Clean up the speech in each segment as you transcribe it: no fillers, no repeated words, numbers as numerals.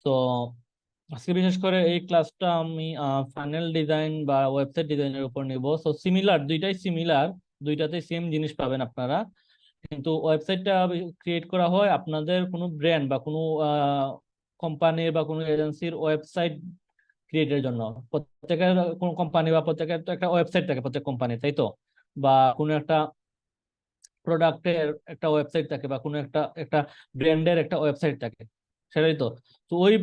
তো আজকে বিশেষ করে এই ক্লাসটা আমি ফানেল ডিজাইন বা ওয়েবসাইট ডিজাইনের উপর নিব। সো সিমিলার, দুইটাই সিমিলার, দুইটাতে সেম জিনিস পাবেন আপনারা। কিন্তু ওয়েবসাইটটা ক্রিয়েট করা হয় আপনাদের কোনো ব্র্যান্ড বা কোনো কোম্পানির বা কোনো এজেন্সির ওয়েবসাইট ক্রিয়েটের জন্য। প্রত্যেকের কোনো কোম্পানি বা প্রত্যেকের তো একটা ওয়েবসাইট থাকে, প্রত্যেক কোম্পানি, তাই তো? বা কোনো একটা প্রোডাক্টের একটা ওয়েবসাইট থাকে, বা কোনো একটা একটা ব্র্যান্ডের একটা ওয়েবসাইট থাকে, সেটাই তো। তো ওই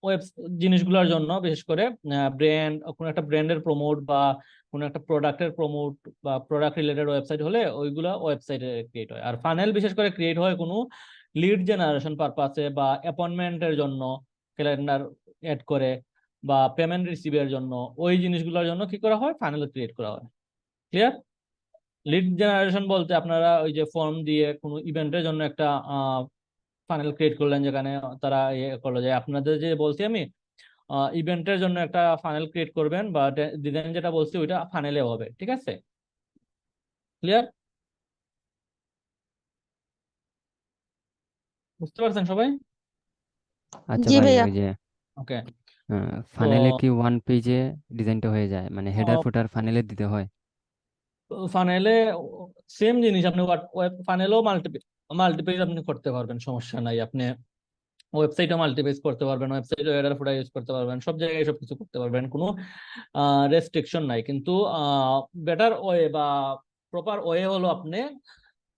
ওয়েব জিনিসগুলোর জন্য বিশেষ করে ব্র্যান্ড, কোনো একটা ব্র্যান্ডের প্রমোট বা কোনো একটা প্রোডাক্টের প্রমোট বা প্রোডাক্ট রিলেটেড ওয়েবসাইট হলে ওইগুলা ওয়েবসাইটে ক্রিয়েট হয়। আর ফানেল বিশেষ করে ক্রিয়েট হয় কোনো লিড জেনারেশন পারপাসে বা অ্যাপয়েন্টমেন্টের জন্য, ক্যালেন্ডার এড করে, বা পেমেন্ট রিসিভের জন্য। ওই জিনিসগুলোর জন্য কি করা হয়, ফানেল ক্রিয়েট করা হয়। ক্লিয়ার? লিড জেনারেশন বলতে আপনারা ওই যে ফর্ম দিয়ে কোনো ইভেন্টের জন্য একটা ফানেল ক্রিয়েট করলেন, যেখানে তারা ইয়ে করলো যে আপনাদের যে বলছি আমি ইভেন্টের জন্য একটা ফানেল ক্রিয়েট করবেন, বা ডিজাইন যেটা বলছি ওইটা ফানেলে হবে। ঠিক আছে? ক্লিয়ার? বুঝতে পারছেন সবাই? আচ্ছা জি ভাই, ভাইয়া। ওই যে ওকে। ফানেলে তো কি ওয়ান পেজে ডিজাইনটা হয়ে যায়, মানে হেডার ফুটার ফানেলে দিতে হয়? ফানেলে সেম জিনিস, আপনি ফানেলও মাল্টিপেজ আপনি করতে পারবেন, সমস্যা নাই। আপনি ওয়েবসাইটে মাল্টিপেজ করতে পারবেন, ওয়েবসাইটে হেডার ফুটার ইউজ করতে পারবেন, সব জায়গায় সবকিছু করতে পারবেন, কোনো রেস্ট্রিকশন নাই। কিন্তু বেটার ওয়ে বা প্রপার ওয়ে হলো আপনি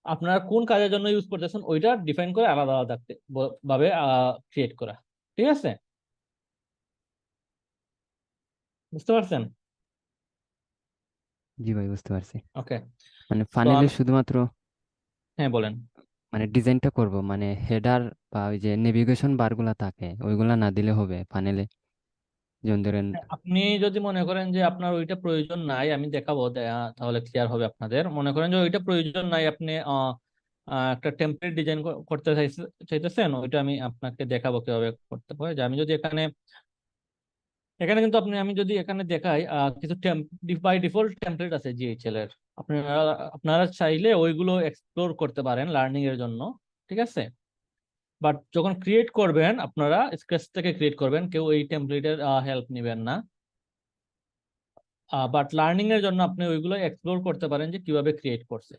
আপনার কোন কাজের জন্য ইউজ করতেছেন ওইটা ডিফাইন করে আলাদা আলাদা ভাবে ক্রিয়েট করা। ঠিক আছে? বুঝতে পারছেন? জি ভাই, বুঝতে পারছি। ওকে। মানে তো ফানেলে আমি, শুধুমাত্র হ্যাঁ বলেন। মানে ডিজাইনটা করব, মানে হেডার বা ওই যে নেভিগেশন বারগুলা থাকে ওইগুলা না দিলে হবে ফানেলে? যেমন ধরেন। আপনি যদি মনে করেন যে আপনার ওইটা প্রয়োজন নাই, আমি দেখাবো, তাহলে ক্লিয়ার হবে আপনাদের। মনে করেন যে ওইটা প্রয়োজন নাই, আপনি একটা টেমপ্লেট ডিজাইন করতে চাইতেছেন, ওইটা আমি আপনাকে দেখাবো কিভাবে করতে হয়। যে আমি যদি এখানে এখানে কিন্তু আমি যদি এখানে দেখাই কিছু বাই ডিফল্ট টেমপ্লেট আছে জিএইচএল এর। আপনারা আপনারা চাইলে ওইগুলো এক্সপ্লোর করতে পারেন লার্নিং এর জন্য। ঠিক আছে? বাট যখন ক্রিয়েট করবেন আপনারা স্ক্র্যাচ থেকে ক্রিয়েট করবেন, কেউ এই টেমপ্লেটের হেল্প নেবেন না। বাট লার্নিং এর জন্য আপনি ওইগুলো এক্সপ্লোর করতে পারেন যে কিভাবে ক্রিয়েট করছে।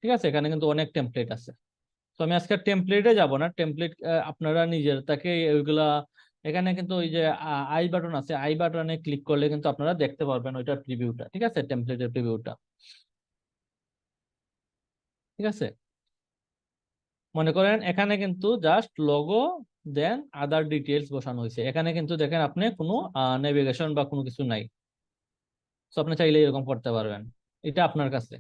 ঠিক আছে? এখানে কিন্তু অনেক টেমপ্লেট আছে। তো আমি আজকে টেমপ্লেটে যাব না, টেমপ্লেট আপনারা নিজের তাকে ওইগুলা, এখানে কিন্তু ওই যে আই বাটন আছে, আই বাটনে ক্লিক করলে কিন্তু আপনারা দেখতে পারবেন ওইটার প্রিভিউটা। ঠিক আছে? টেমপ্লেটের প্রিভিউটা। ঠিক আছে? মনে করেন এখানে কিন্তু জাস্ট লোগো, দেন আদার ডিটেলস বসানো হয়েছে। এখানে কিন্তু দেখেন আপনি কোনো নেভিগেশন বা কোনো কিছু নাই। তো আপনি চাইলে এরকম করতে পারবেন, এটা আপনার কাছে।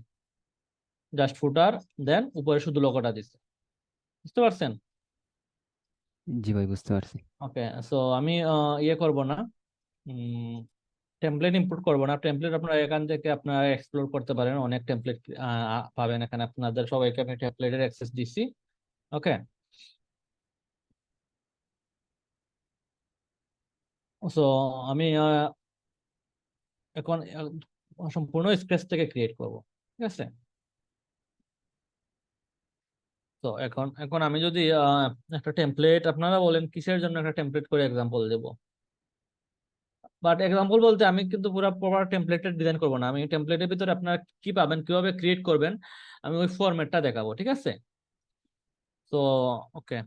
জাস্ট ফুটার, দেন উপরে শুধু লোগোটা দিচ্ছে। বুঝতে পারছেন? জি ভাই, বুঝতে পারছি। ওকে। সো আমি ইয়ে করব না, টেমপ্লেট ইম্পোর্ট করব না। টেমপ্লেট আপনারা এখান থেকে আপনারা এক্সপ্লোর করতে পারেন, অনেক টেমপ্লেট পাবেন এখানে। আপনাদের সবাইকে আমি টেমপ্লেটের অ্যাক্সেস দিচ্ছি। ওকে। সো আমি এখন সম্পূর্ণ স্ক্র্যাচ থেকে ক্রিয়েট করব। ঠিক আছে? তো এখন এখন আমি যদি একটা টেমপ্লেট, আপনারা বলেন কিসের জন্য একটা টেমপ্লেট করে এক্সাম্পল দেব। বাট এক্সাম্পল বলতে আমি কিন্তু পুরো প্রপার টেমপ্লেটের ডিজাইন করব না। আমি টেমপ্লেটের ভিতরে আপনারা কি পাবেন, কিভাবে ক্রিয়েট করবেন, আমি ওই ফরম্যাটটা দেখাবো। ঠিক আছে? তো ওকে,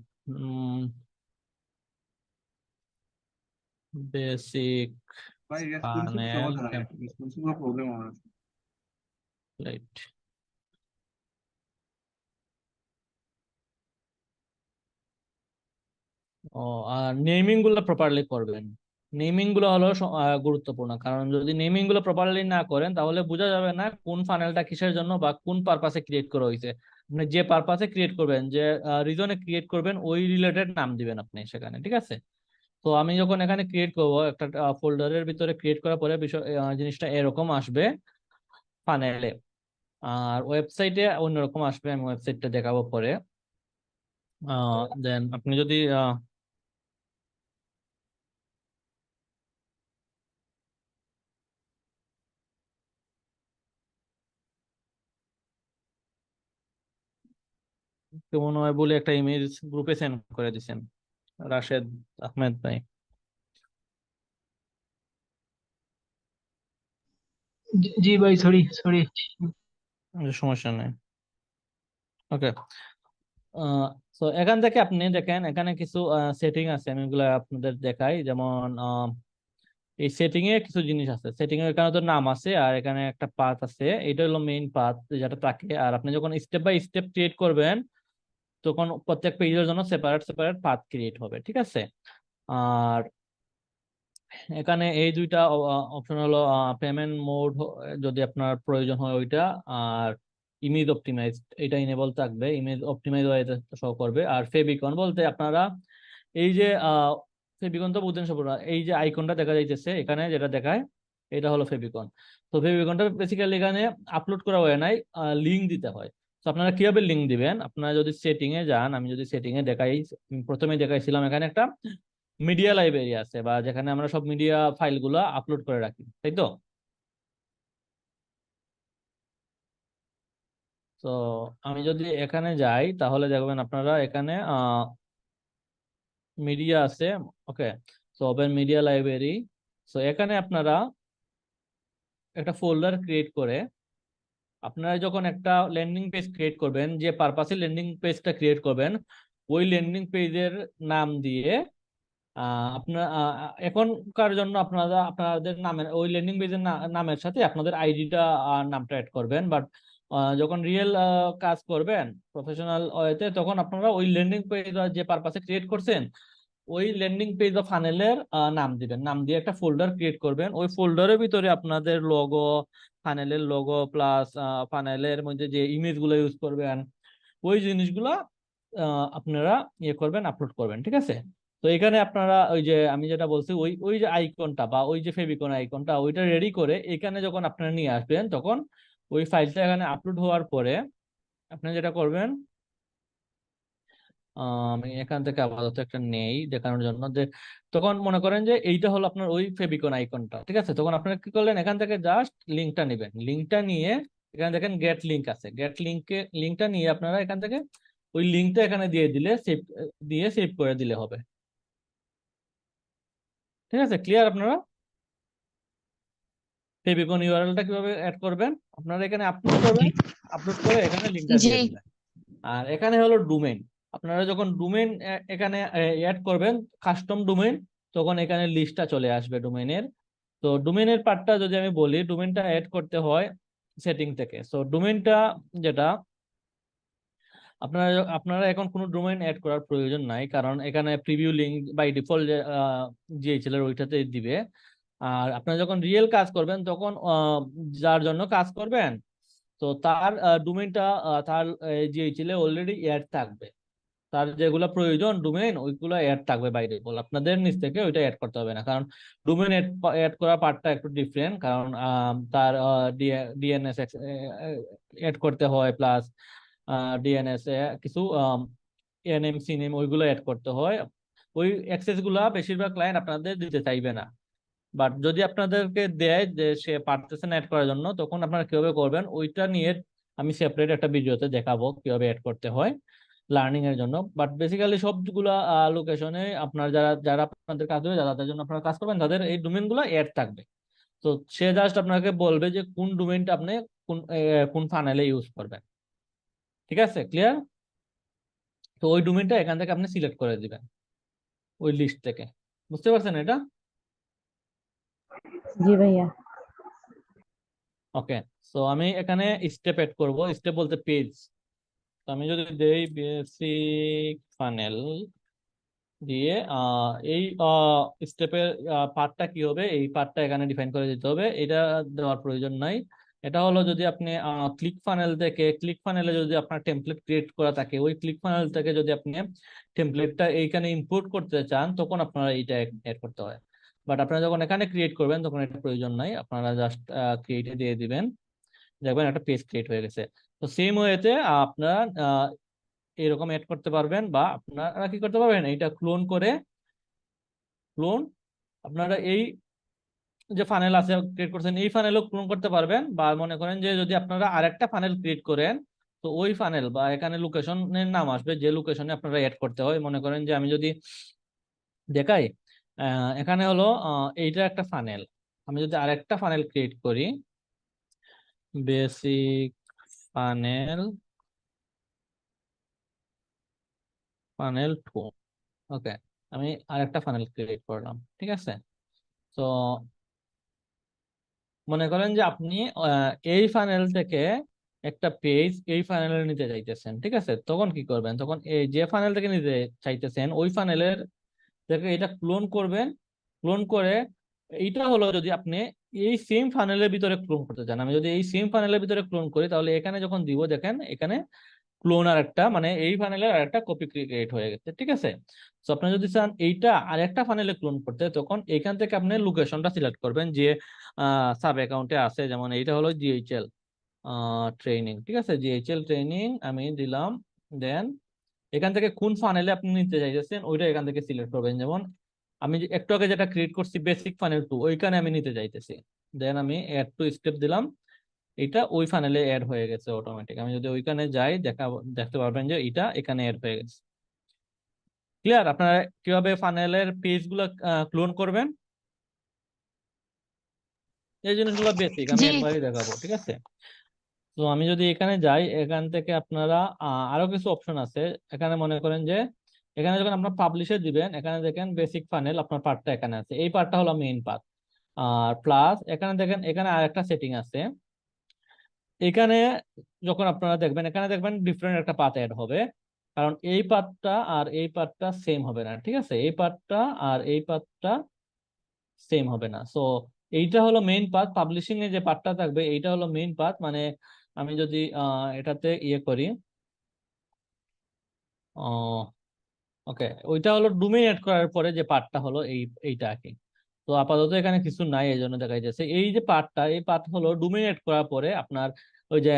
বেসিক ভাই রেসপন্সিভ ফানেল সমাধান হয়, রেসপন্সিভ কোনো প্রবলেম হবে না। টেমপ্লেট। ও, আর নেমিং গুলো প্রপারলি করবেন। নেমিং গুলো হলো গুরুত্বপূর্ণ, কারণ যদি নেমিং গুলো প্রপারলি না করেন তাহলে বোঝা যাবে না কোন ফানেলটা কিসের জন্য বা কোন পারপাসে ক্রিয়েট করা হয়েছে। আপনি যে পারপাসে ক্রিয়েট করবেন, যে রিজনে ক্রিয়েট করবেন, ওই রিলেটেড নাম দিবেন আপনি সেখানে। ঠিক আছে? তো আমি যখন এখানে ক্রিয়েট করব একটা ফোল্ডারের ভিতরে, ক্রিয়েট করার পরে বিষয় জিনিসটা এরকম আসবে ফানেলে, আর ওয়েবসাইটে অন্যরকম আসবে। আমি ওয়েবসাইটটা দেখাবো পরে। দেন আপনি যদি কেমন হয় বলে একটা ইমেজ গ্রুপে সেন্ড করে দিছেন, রাশেদ আহমেদ ভাই। জি ভাই, সরি সরি। সমস্যা নেই। ওকে, তো এখান থেকে আপনি দেখেন এখানে কিছু সেটিং আছে, আমি এগুলো আপনাদের দেখাই। যেমন এই সেটিং এ কিছু জিনিস আছে। সেটিং এর এখানে তো নাম আছে আর এখানে একটা পাথ আছে, এটা হলো মেইন পাথ যেটা থাকে। আর আপনি যখন স্টেপ বাই স্টেপ ক্রিয়েট করবেন তখন প্রত্যেক পেজের জন্য সেপারেট সেপারেট পাথ ক্রিয়েট হবে, ঠিক আছে। আর এখানে এই দুইটা অপশন হলো পেমেন্ট মোড যদি আপনার প্রয়োজন হয় ওইটা, আর ইমেজ অপটিমাইজ এটা ইনেবল থাকবে, ইমেজ অপটিমাইজ হয়ে শো করবে। আর ফেবিকন বলতে আপনারা এই যে ফেবিকন তো বুঝছেন সব, এই যে আইকনটা দেখা যাইতেছে এখানে যেটা দেখায় এটা হলো ফেবিকন। তো ফেবিকনটা বেসিক্যালি এখানে আপলোড করা হয় নাই, লিঙ্ক দিতে হয়। তো আপনারা কিভাবে লিঙ্ক দিবেন, আপনারা যদি সেটিং এ যান, আমি যদি সেটিং এ দেখাই, প্রথমে দেখাইছিলাম এখানে একটা মিডিয়া লাইব্রেরি আছে বা যেখানে আমরা সব মিডিয়া ফাইলগুলো আপলোড করে রাখি, তাই তো। তো আমি যদি এখানে যাই তাহলে দেখবেন আপনারা এখানে মিডিয়া আছে। ওকে, তো ওপেন মিডিয়া লাইব্রেরি। তো এখানে আপনারা একটা ফোল্ডার ক্রিয়েট করে আপনারা যখন একটা ল্যান্ডিং পেজ ক্রিয়েট করবেন, যে পারপাসে ল্যান্ডিং পেজটা ক্রিয়েট করবেন ওই ল্যান্ডিং পেজের নাম দিয়ে আপনার এখনকার জন্য আপনারা আপনাদের নামের ওই ল্যান্ডিং পেজের নামের সাথে আপনাদের আইডিটা নামটা অ্যাড করবেন। বাট যখন রিয়েল কাজ করবেন প্রফেশনাল ওয়েতে, তখন আপনারা ওই ল্যান্ডিং পেজ যে পারপাসে ক্রিয়েট করছেন ওই ল্যান্ডিং পেজ বা ফানেলের নাম দিবেন, নাম দিয়ে একটা ফোল্ডার ক্রিয়েট করবেন। ওই ফোল্ডারের ভিতরে আপনাদের লোগো, ফানেলের লোগো প্লাস ফানেলের মধ্যে যে ইমেজ গুলো ইউজ করবেন ওই জিনিসগুলা আপনারা ইয়ে করবেন, আপলোড করবেন, ঠিক আছে। তো এখানে আপনারা ওই যে আমি যেটা বলছি ওই ওই যে আইকনটা বা ওই যে ফেভিকন আইকনটা ওইটা রেডি করে এখানে যখন আপনারা নিয়ে আসবেন তখন ওই ফাইলটা এখানে আপলোড হওয়ার পরে আপনি যেটা করবেন, আমি এখান থেকে আপাতত একটা নেই দেখানোর জন্য যে, তখন মনে করেন যে এইটা হলো আপনার ওই ফেভিকন আইকনটা, ঠিক আছে। তখন আপনারা কি করলেন, এখান থেকে জাস্ট লিঙ্কটা নেবেন, লিঙ্কটা নিয়ে এখানে দেখেন গেট লিঙ্ক আছে, গেট লিঙ্কে লিঙ্কটা নিয়ে আপনারা এখান থেকে ওই লিঙ্কটা এখানে দিয়ে দিলে সেভ, দিয়ে সেভ করে দিলে হবে, ঠিক আছে। ক্লিয়ার আপনারা ফেভিকন ইউআরএলটা কিভাবে অ্যাড করবেন, আপনারা এখানে আপলোড করবেন, আপলোড করে এখানে লিঙ্কটা জি। দিয়ে দিবেন। আর এখানে হলো ডোমেইন, আপনারা যখন ডোমেইন এখানে অ্যাড করবেন কাস্টম ডোমেইন, তখন এখানে লিস্টটা চলে আসবে ডোমেইনের। তো ডোমেইনের পার্টটা যদি আমি বলি, ডোমেইনটা অ্যাড করতে হয় সেটিং থেকে। সো ডোমেইনটা যেটা আপনারা আপনারা এখন কোনো ডোমেইন অ্যাড করার প্রয়োজন নাই, কারণ এখানে প্রিভিউ লিংক বাই ডিফল্ট যে জিএইচএল এর ওইটাতে দিবে। আর আপনারা যখন রিয়েল কাজ করবেন তখন যার জন্য কাজ করবেন তো তার ডোমেইনটা তার জিএইচএল এ অলরেডি অ্যাড থাকবে, তার যেগুলো প্রয়োজন ডোমেইন ওইগুলো অ্যাড থাকবে বাইরে বল, আপনাদের নিচ থেকে ওইটা অ্যাড করতে হবে না। কারণ ডোমেইন অ্যাড করার পার্টটা একটু ডিফারেন্ট, কারণ তার ডিএনএস অ্যাড করতে হয়, প্লাস ডিএনএস এ কিছু এনএম সিনেম ওইগুলো অ্যাড করতে হয়। ওই অ্যাক্সেস গুলা বেশিরভাগ ক্লায়েন্ট আপনাদের দিতে চাইবে না। বাট যদি আপনাদেরকে দেয় যে সে পারতেছে না অ্যাড করার জন্য, তখন আপনারা কিভাবে করবেন ওইটা নিয়ে আমি সেপারেট একটা ভিডিওতে দেখাবো কিভাবে অ্যাড করতে হয় লার্নিং এর জন্য। বাট বেসিক্যালি সবগুলা লোকেশনে আপনার যারা যারা আপনাদের কাজ হবে, যাদের জন্য আপনারা কাজ করবেন তাদের এই ডোমেইন গুলো অ্যাড থাকবে। তো সে জাস্ট আপনাকে বলবে যে কোন ডোমেইনটা আপনি কোন ফানেলে ইউজ করবেন, ঠিক আছে। ক্লিয়ার? তো ওই ডোমেইনটা এখান থেকে আপনি সিলেক্ট করে দিবেন ওই লিস্ট থেকে, বুঝতে পারছেন এটা? জি ভাইয়া। ওকে, সো আমি এখানে স্টেপ এড করব, স্টেপ বলতে পেজ। তো আমি যদি দেই বেসিক ফানেল দিয়ে এই স্টেপের পার্টটা কি হবে এই পার্টটা এখানে ডিফাইন করে দিতে হবে, এটা দেওয়ার প্রয়োজন নাই। এটা হলো যদি আপনি ক্লিক ফানেল থেকে, ক্লিক ফানেলে যদি আপনার টেমপ্লেট ক্রিয়েট করা থাকে ওই ক্লিক ফানেল থেকে যদি আপনি টেমপ্লেটটা এইখানে ইম্পোর্ট করতে চান তখন আপনারা এইটা এড করতে হয়। বাট আপনারা যখন এখানে ক্রিয়েট করবেন তখন এটা প্রয়োজন নাই, আপনারা জাস্ট ক্রিয়েটে দিয়ে দিবেন, দেখবেন একটা পেজ ক্রিয়েট হয়ে গেছে। তো সেম ওয়েতে আপনারা এরকম এড করতে পারবেন, বা আপনারা কি করতে পারবেন এইটা ক্লোন করে, ক্লোন আপনারা এই যে ফানেল আছে ক্রিয়েট করছেন এই ফানেলও ক্লোন করতে পারবেন। বা মনে করেন যে যদি আপনারা আরেকটা ফানেল ক্রিয়েট করেন তো ওই ফানেল বা এখানে লোকেশনের নাম আসবে যে লোকেশনে আপনারা অ্যাড করতে হয়। মনে করেন যে আমি যদি দেখাই এখানে হলো এইটা একটা ফানেল, আমি যদি আরেকটা ফানেল ক্রিয়েট করি বেসিক ফানেল 2। ওকে, আমি আরেকটা ফানেল ক্রিয়েট করলাম, ঠিক আছে। তো মনে করেন যে আপনি এই ফানেল থেকে একটা পেজ এই ফানেলে নিতে চাইতেছেন, ঠিক আছে। তখন কি করবেন, তখন এই যে ফানেল থেকে নিতে চাইতেছেন ওই ফানেলের থেকে এটা ক্লোন করবেন। ক্লোন করে এইটা হলো, যদি আপনি এই সেম ফানেলের ভিতরে ক্লোন করতে চান, আমি যদি এই সেম ফানেলের ভিতরে ক্লোন করি তাহলে এখানে যখন দিব দেখেন এখানে ক্লোন আর একটা মানে এই ফানেলের আর একটা কপি ক্রিয়েট হয়ে গেছে, ঠিক আছে। তো আপনি যদি চান এইটা আর একটা ফানেলে ক্লোন করতে, তখন এখান থেকে আপনি লোকেশনটা সিলেক্ট করবেন যে সাব অ্যাকাউন্টে আছে, যেমন এইটা হলো জিএইচএল ট্রেনিং, ঠিক আছে। জিএইচএল ট্রেনিং আমি দিলাম। দেন এখান থেকে কোন ফানেলে আপনি নিতে চাইতেছেন ওইটা এখান থেকে সিলেক্ট করবেন, যেমন আমি একটু আগে যেটা ক্রিয়েট করছি বেসিক ফানেল 2 ওইখানে আমি নিতে চাইতেছি। দেন আমি অ্যাড টু স্টেপ দিলাম, এটা ওই ফানেলে অ্যাড হয়ে গেছে অটোমেটিক। আমি যদি ওইখানে যাই দেখতে পারবেন যে এটা এখানে অ্যাড হয়ে গেছে। ক্লিয়ার? আপনারা কিভাবে ফানেলের পেজ গুলো ক্লোন করবেন, এই জিনিসগুলো বেসিক আমি জি একবারই দেখাবো, ঠিক আছে। তো আমি যদি এখানে যাই, এখান থেকে আপনারা আরো কিছু অপশন আছে। এখানে মনে করেন যে এখানে যখন আপনার পাবলিশে দিবেন, এখানে দেখেন বেসিক ফানেল আপনার পার্টটা এখানে আছে, এই পার্টটা হলো মেইন পার্ট। আর প্লাস এখানে দেখেন এখানে আরেকটা সেটিং আছে। এখানে যখন আপনারা দেখবেন, এখানে দেখবেন ডিফারেন্ট একটা পাথ অ্যাড হবে, কারণ এই পাথটা আর এই পাথটা সেম হবে না, ঠিক আছে। এই পাথটা আর এই পাথটা সেম হবে না। সো এইটা হলো মেইন পাথ, পাবলিশিং এ যে পার্টটা থাকবে এইটা হলো মেইন পাথ। মানে আমি যদি এটাতে ইয়ে করি, ওকে, ওইটা হলো ডোমেইন এড করার পরে যে পার্টটা হলো এইটা আর কি। তো আপাতত এখানে কিছু নাই, এই জন্য দেখা যাচ্ছে এই যে পার্টটা, এই পার্ট হলো ডোমেইন এড করার পরে আপনার ওই যে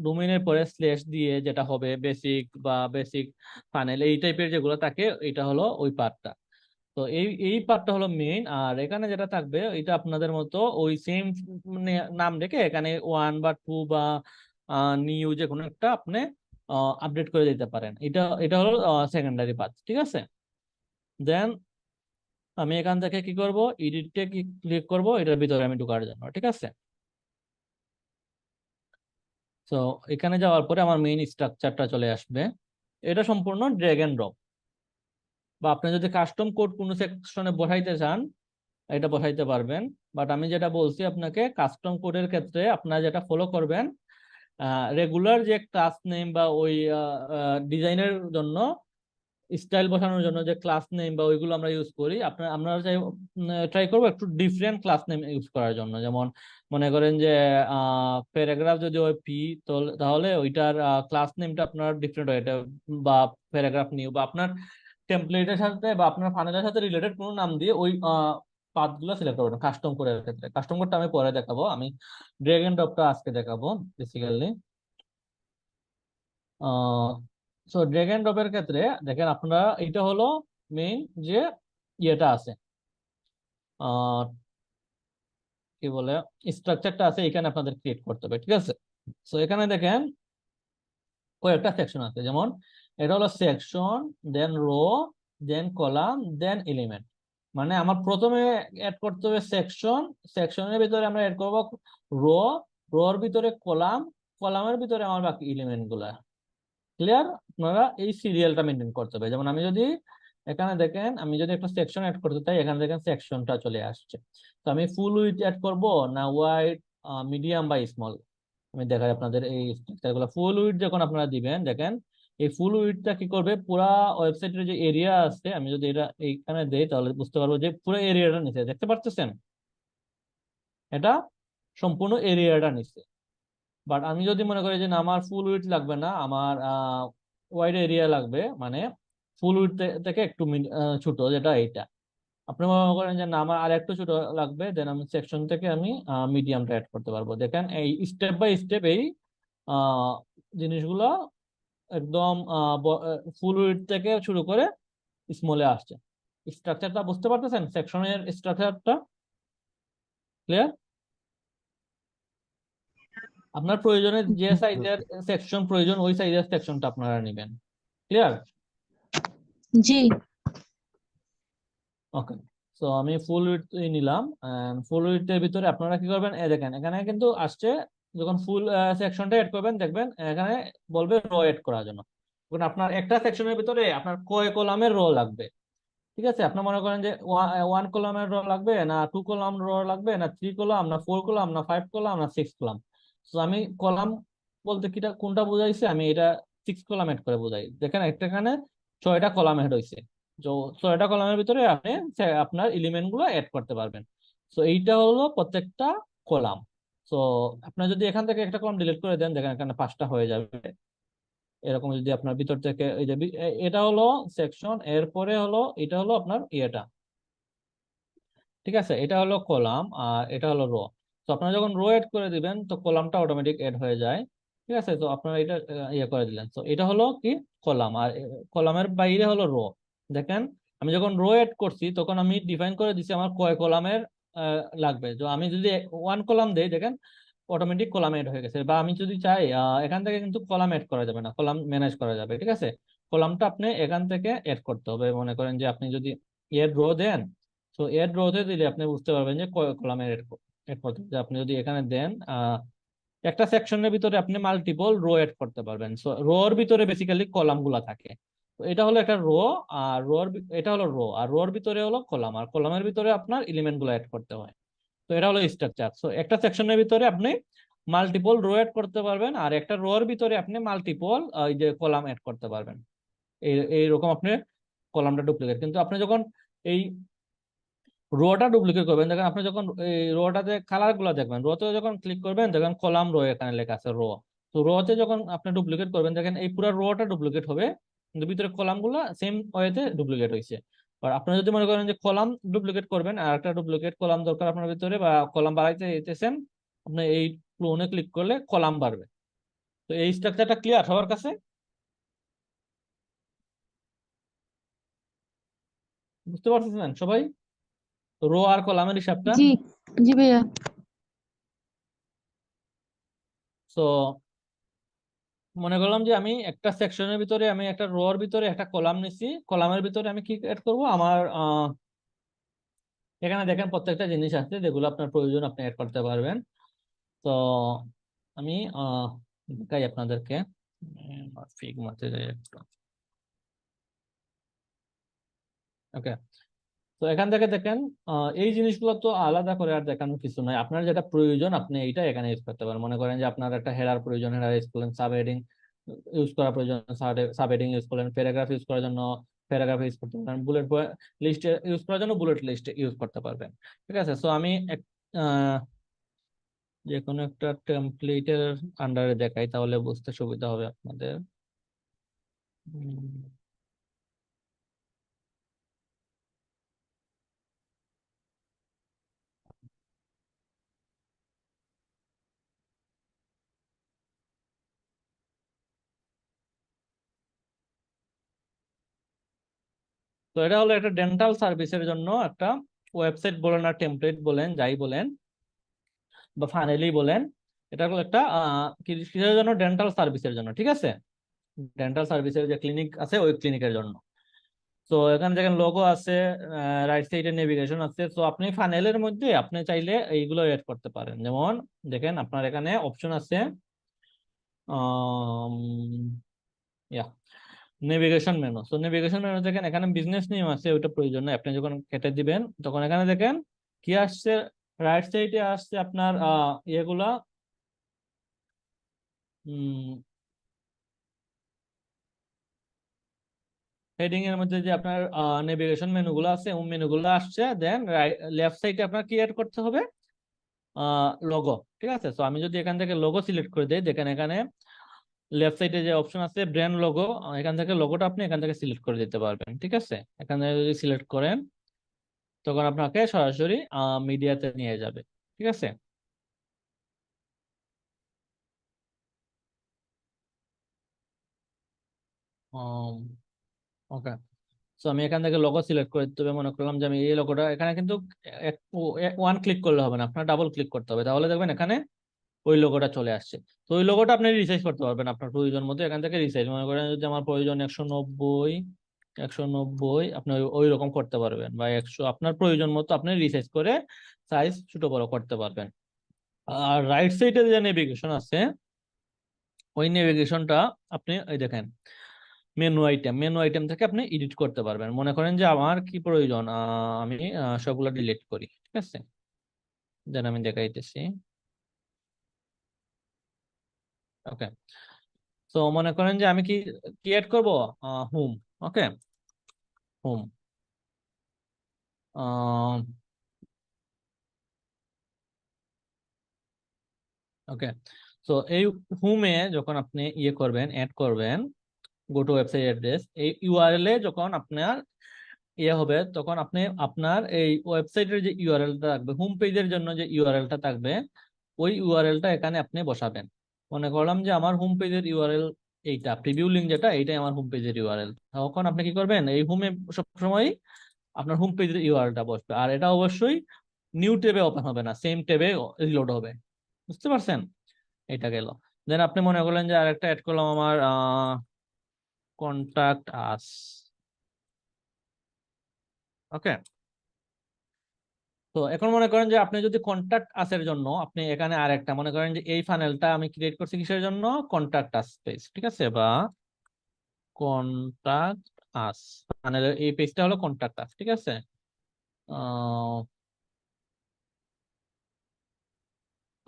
ডোমেইনের পরে স্ল্যাশ দিয়ে যেটা হবে বেসিক বা বেসিক ফানেল এই টাইপের যেগুলো থাকে, এটা হলো ওই পার্টটা। তো এই পার্টটা হলো মেইন, আর এখানে যেটা থাকবে এটা আপনাদের মতো ওই সেম নাম রেখে এখানে 1 বা 2 বা নিউ যে কোনো একটা আপনি আপডেট করে দিতে পারেন। এটা এটা হলো সেকেন্ডারি পার্ট, ঠিক আছে। দেন আমি এখান থেকে কি করব, এডিটে ক্লিক করব এটার ভিতরে আমি ঢোকার জন্য, ঠিক আছে। তো এখানে যাওয়ার পরে আমার মেইন স্ট্রাকচারটা চলে আসবে। এটা সম্পূর্ণ ড্র্যাগ এন্ড ড্রপ, বা আপনি যদি কাস্টম কোড কোনো সেকশনে বসাইতে চান এটা বসাইতে পারবেন। বাট আমি যেটা বলছি আপনাকে, কাস্টম কোডের ক্ষেত্রে আপনারা যেটা ফলো করবেন, রেগুলার যে ক্লাস নেম বা ওই ডিজাইনের জন্য স্টাইল বসানোর জন্য যে ক্লাস নেম বা ওইগুলো আমরা ইউজ করি, আমরা ট্রাই করবো একটু ডিফারেন্ট ক্লাস নেম ইউজ করার জন্য। যেমন মনে করেন যে প্যারাগ্রাফ যদি ওই পি, তো তাহলে ওইটার ক্লাস নেমটা আপনার ডিফারেন্ট হয়, এটা বা প্যারাগ্রাফ নিউ বা আপনার টেমপ্লেটের সাথে বা আপনার ফানেলের সাথে রিলেটেড কোনো নাম দিয়ে ওই পাথগুলো সিলেক্ট করবেন। কাস্টম কোডের ক্ষেত্রে কাস্টম কোডটা আমি পরে দেখাবো, আমি ড্র্যাগ এন্ড ড্রপটা আজকে দেখাবো বেসিক্যালি। সো ড্র্যাগ এন্ড ড্রপের ক্ষেত্রে দেখেন আপনারা এটা হলো মেইন যে ইয়েটা আছে, আহ কি বলে স্ট্রাকচারটা আছে, এখানে আপনাদের ক্রিয়েট করতে হবে, ঠিক আছে। সো এখানে দেখেন কয়েকটা সেকশন আছে, যেমন এটা হলো সেকশন, দেন রো, দেন কলাম, দেন এলিমেন্ট। মানে আমার প্রথমে অ্যাড করতে হবে সেকশন, সেকশনের ভিতরে আমরা অ্যাড করবো রো, রোর ভিতরে কলাম, কলামের ভিতরে আমার বাকি এলিমেন্ট গুলা। ক্লিয়ার? আপনারা এই সিরিয়ালটা মেনটেন করতে হবে। যেমন আমি যদি এখানে দেখেন, আমি যদি একটা সেকশন অ্যাড করতে চাই, এখানে দেখেন সেকশনটা চলে আসছে। তো আমি ফুল উইডথ অ্যাড করব না ওয়াইড, মিডিয়াম বা স্মল, আমি দেখাই আপনাদের এই স্ট্রাকচারগুলো। ফুল উইডথ যখন আপনারা দিবেন দেখেন এই ফুল উইডথটা কি করবে, পুরা ওয়েবসাইটের যে এরিয়া আছে, আমি যদি এটা এইখানে দেই তাহলে বুঝতে পারবো যে পুরো এরিয়াটা নিচে, দেখতে পারতেছেন এটা সম্পূর্ণ এরিয়াটা নিচে। বাট আমি যদি মনে করি যে না আমার ফুল উইডথ লাগবে না, আমার ওয়াইড এরিয়া লাগবে, মানে ফুল উইডথ থেকে একটু ছোট যেটা এইটা, আপনি মনে করেন যে না আমার আর একটু ছোট লাগবে, দেন আমি সেকশন থেকে আমি মিডিয়ামটা অ্যাড করতে পারবো। দেখেন এই স্টেপ বাই স্টেপ এই আহ, জিনিসগুলো একদম ফুল উইডথ থেকে শুরু করে স্মলে আসছে। স্ট্রাকচারটা বুঝতে পারতেছেন, সেকশনের স্ট্রাকচারটা ক্লিয়ার? আপনার প্রয়োজনে যে সাইজের সেকশন প্রয়োজন ওই সাইজের সেকশনটা আপনারা নেবেন। ক্লিয়ার? জি ওকে, সো আমি ফুল উইডথ নিলাম। ফুল উইডথ এর ভিতরে আপনারা কি করবেন, এই দেখেন এখানে কিন্তু আসছে যখন ফুল সেকশনটা এড করবেন দেখবেন এখানে বলবে রো এড করার জন্য। তখন আপনার একটা সেকশনের ভিতরে আপনার কয় কলামের রো লাগবে, ঠিক আছে? আপনার মনে করেন যে ওয়ান কলামের রো লাগবে না, টু কলাম রো লাগবে না, থ্রি কলাম না, ফোর কলাম না, ফাইভ কলাম না, সিক্স কলাম। তো আমি কলাম বলতে কিটা কোনটা বুঝাইছি, আমি এটা সিক্স কলাম এড করে বুঝাই। দেখেন একটা এখানে 6টা কলাম এড হয়েছে। তো 6টা কলামের ভিতরে আপনি আপনার এলিমেন্ট গুলো এড করতে পারবেন। তো এইটা হলো প্রত্যেকটা কলাম। তো আপনার যদি এখান থেকে একটা কলাম ডিলিট করে দেন, দেখেন এখানে 5টা হয়ে যাবে। এরকম যদি আপনার ভিতর থেকে এই যে এটা হলো সেকশন, এরপরে হলো এটা হলো আপনার ইয়েটা, ঠিক আছে? এটা হলো কলাম আর এটা হলো রো। তো আপনারা যখন রো এড করে দিবেন তো কলামটা অটোমেটিক এড হয়ে যায়, ঠিক আছে? তো আপনারা এটা ইয়ে করে দিলেন, তো এটা হলো কি কলাম, আর কলামের বাইরে হলো রো। দেখেন আমি যখন রো এড করছি তখন আমি ডিফাইন করে দিছি আমার কয় কলামের লাগবে। তো আমি যদি ওয়ান কলাম দেই, দেখেন অটোমেটিক কলাম এড হয়ে গেছে। বা আমি যদি চাই এখান থেকে কিন্তু কলাম এড করা যাবে না, কলাম ম্যানেজ করা যাবে, ঠিক আছে? কলামটা আপনি এখান থেকে এড করতে হবে। মনে করেন যে আপনি যদি এড রো দেন, তো এড রোতে দিলে আপনি বুঝতে পারবেন যে কয় কলামে এড করতে হবে। আপনি যদি এখানে দেন একটা সেকশনের ভিতরে আপনি মাল্টিপল রো এড করতে পারবেন। সো রোর ভিতরে বেসিক্যালি কলাম গুলা থাকে। তো এটা হলো একটা রো, আর এটা হলো রো, আর রোর ভিতরে হলো কলাম, আর কলামের ভিতরে আপনার এলিমেন্ট গুলো এড করতে হয়। তো এটা হলো স্ট্রাকচার। সো একটা সেকশনের ভিতরে আপনি মাল্টিপল রো এড করতে পারবেন, আর একটা রোর ভিতরে আপনি মাল্টিপল এই যে কলাম এড করতে পারবেন। এইরকম আপনি কলামটা ডুপ্লিকেট। কিন্তু আপনি যখন এই রোটা ডুপ্লিকেট করবেন, দেখেন আপনি যখন এই রোটাতে কালার গুলো দেখবেন, রোতে যখন ক্লিক করবেন দেখেন কলাম রো এখানে লেখা আছে রো। তো রোতে যখন আপনি ডুপ্লিকেট করবেন দেখেন এই পুরো রোটা ডুপ্লিকেট হবে, কিন্তু ভিতরে কলাম গুলো সেম ওয়েতে ডুপ্লিকেট হয়েছে। আর আপনি যদি মনে করেন যে কলাম ডুপ্লিকেট করবেন আর একটা ডুপ্লিকেট কলাম দরকার আপনার ভিতরে, বা কলাম বাড়াইতে চাইতেছেন, আপনি এই ক্লোনে ক্লিক করলে কলাম বাড়বে। তো এই স্ট্রাকচারটা ক্লিয়ার সবার কাছে? বুঝতে পারতেছেন সবাই রো আর কলামের হিসাবটা? জি, জি ভাইয়া। তো মনে করলাম যে আমি একটা সেকশনের ভিতরে আমি একটা রোর ভিতরে একটা কলাম নিছি, কলামের ভিতরে আমি কি এড করব আমার এখানে দেখেন প্রত্যেকটা জিনিস আছে যেগুলো আপনার প্রয়োজন আপনি এড করতে পারবেন। তো আমি দেখাই আপনাদেরকে, ফিগমাতে যাই একটু। ওকে, তো এখান থেকে দেখেন এই জিনিসগুলো তো আলাদা করে আর দেখানোর কিছু নাই। আপনার যেটা প্রয়োজন আপনি এইটা এখানে ইউজ করতে পারেন। মনে করেন যে আপনার একটা হেডার প্রয়োজন, হেডার ইউজ করলেন, সাব হেডিং ইউজ করা প্রয়োজন, সাব হেডিং ইউজ করলেন, প্যারাগ্রাফ ইউজ করার জন্য প্যারাগ্রাফ ইউজ করতে পারেন, বুলেট লিস্ট ইউজ করার জন্য বুলেট লিস্ট ইউজ করতে পারবেন, ঠিক আছে? সো আমি আহ, যে কোনো একটা টেমপ্লেটের আন্ডারে দেখাই তাহলে বুঝতে সুবিধা হবে আপনাদের। উম, তো এটা হলো একটা ডেন্টাল সার্ভিসের জন্য একটা ওয়েবসাইট বলেন আর টেমপ্লেট বলেন যাই বলেন বা ফানেলি বলেন, এটা হলো একটা কিসের জন্য? ডেন্টাল সার্ভিসের জন্য, ঠিক আছে? ডেন্টাল সার্ভিসের যে ক্লিনিক আছে ওই ক্লিনিকের জন্য। তো এখানে দেখেন লোগো আছে, রাইট সাইডে নেভিগেশন আছে। তো আপনি ফানেলের মধ্যে আপনি চাইলে এইগুলো এড করতে পারেন। যেমন দেখেন আপনার এখানে অপশন আছে নেভিগেশন মেনু। তো নেভিগেশন মেনু দেখেন এখানে বিজনেস নেম আছে, ওইটা প্রয়োজন নেই। আপনি যখন কেটে দিবেন তখন এখানে দেখেন কি আসছে, রাইট সাইডে আসছে আপনার ইয়েগুলা হেডিং এর মধ্যে যে আপনার নেভিগেশন মেনুগুলো আছে ওই মেনুগুলো আসছে। দেন লেফট সাইডে আপনার কি এড করতে হবে? লোগো, ঠিক আছে? তো আমি যদি এখান থেকে লোগো সিলেক্ট করে দিই, দেখেন এখানে লেফট সাইডে যে অপশন আছে ব্র্যান্ড লোগো, এখান থেকে লোগোটা আপনি এখান থেকে সিলেক্ট করে দিতে পারবেন, ঠিক আছে? এখানে যদি সিলেক্ট করেন তখন আপনাকে সরাসরি মিডিয়াতে নিয়ে যাবে, ঠিক আছে? ওকে, তো আমি এখান থেকে লোগো সিলেক্ট করে দিতে হবে। মনে করলাম যে আমি এই লোগোটা এখানে কিন্তু ওয়ান ক্লিক করলে হবে না, আপনার ডাবল ক্লিক করতে হবে, তাহলে দেখবেন এখানে ওই লোগোটা চলে আসছে। তো ওই লোগোটা আপনি রিসাইজ করতে পারবেন আপনার প্রয়োজন মতো। এখান থেকে রিসাইজ মনে করেন যদি আমার প্রয়োজন 190, 190 আপনি ওই রকম করতে পারবেন, বা 100 আপনার প্রয়োজন মতো আপনি রিসাইজ করে সাইজ ছোট বড় করতে পারবেন। আর রাইট সাইডে যে নেভিগেশন আছে ওই নেভিগেশনটা আপনি এই দেখেন মেনু আইটেম থেকে আপনি এডিট করতে পারবেন। মনে করেন যে আমার কি প্রয়োজন, আমি সবগুলো ডিলিট করি, ঠিক আছে, দেন আমি দেখাইতেছি। ওকে, তো মনে করেন যে আমি কি কি অ্যাড করব, হোম। ওকে, হোম। ওকে, তো এই হোমে যখন আপনি ইয়ে করবেন, অ্যাড করবেন, গো টু ওয়েবসাইট অ্যাড্রেস, এই ইউআরএল এ যখন আপনার ইয়ে হবে, তখন আপনি আপনার এই ওয়েবসাইটের যে ইউআরএলটা থাকবে, হোম পেজের জন্য যে ইউআরএলটা থাকবে, ওই ইউআরএলটা এখানে আপনি বসাবেন। মনে করলাম যে আমার হোম পেজের ইউআরএল এইটা, প্রিভিউ লিঙ্ক যেটা, এইটাই আমার হোম পেজের ইউআরএল। তখন আপনি কি করবেন, এই হোমে সবসময় আপনার হোম পেজের ইউআরএলটা বসবে, আর এটা অবশ্যই নিউ ট্যাবে ওপেন হবে না, সেম ট্যাবে রিলোড হবে। বুঝতে পারছেন? এটা গেল। দেন আপনি মনে করলেন যে আরেকটা অ্যাড করলাম, আমার কন্টাক্ট আস। ওকে, তো এখন মনে করেন যে আপনি যদি কন্টাক্ট আসের জন্য আপনি এখানে আরেকটা মনে করেন যে এই ফানেলটা আমি ক্রিয়েট করছি কিসের জন্য, কন্টাক্ট আস পেজ, ঠিক আছে, বা কন্টাক্ট আস ফানেলের এই পেজটা হলো কন্টাক্ট আস, ঠিক আছে। আহ,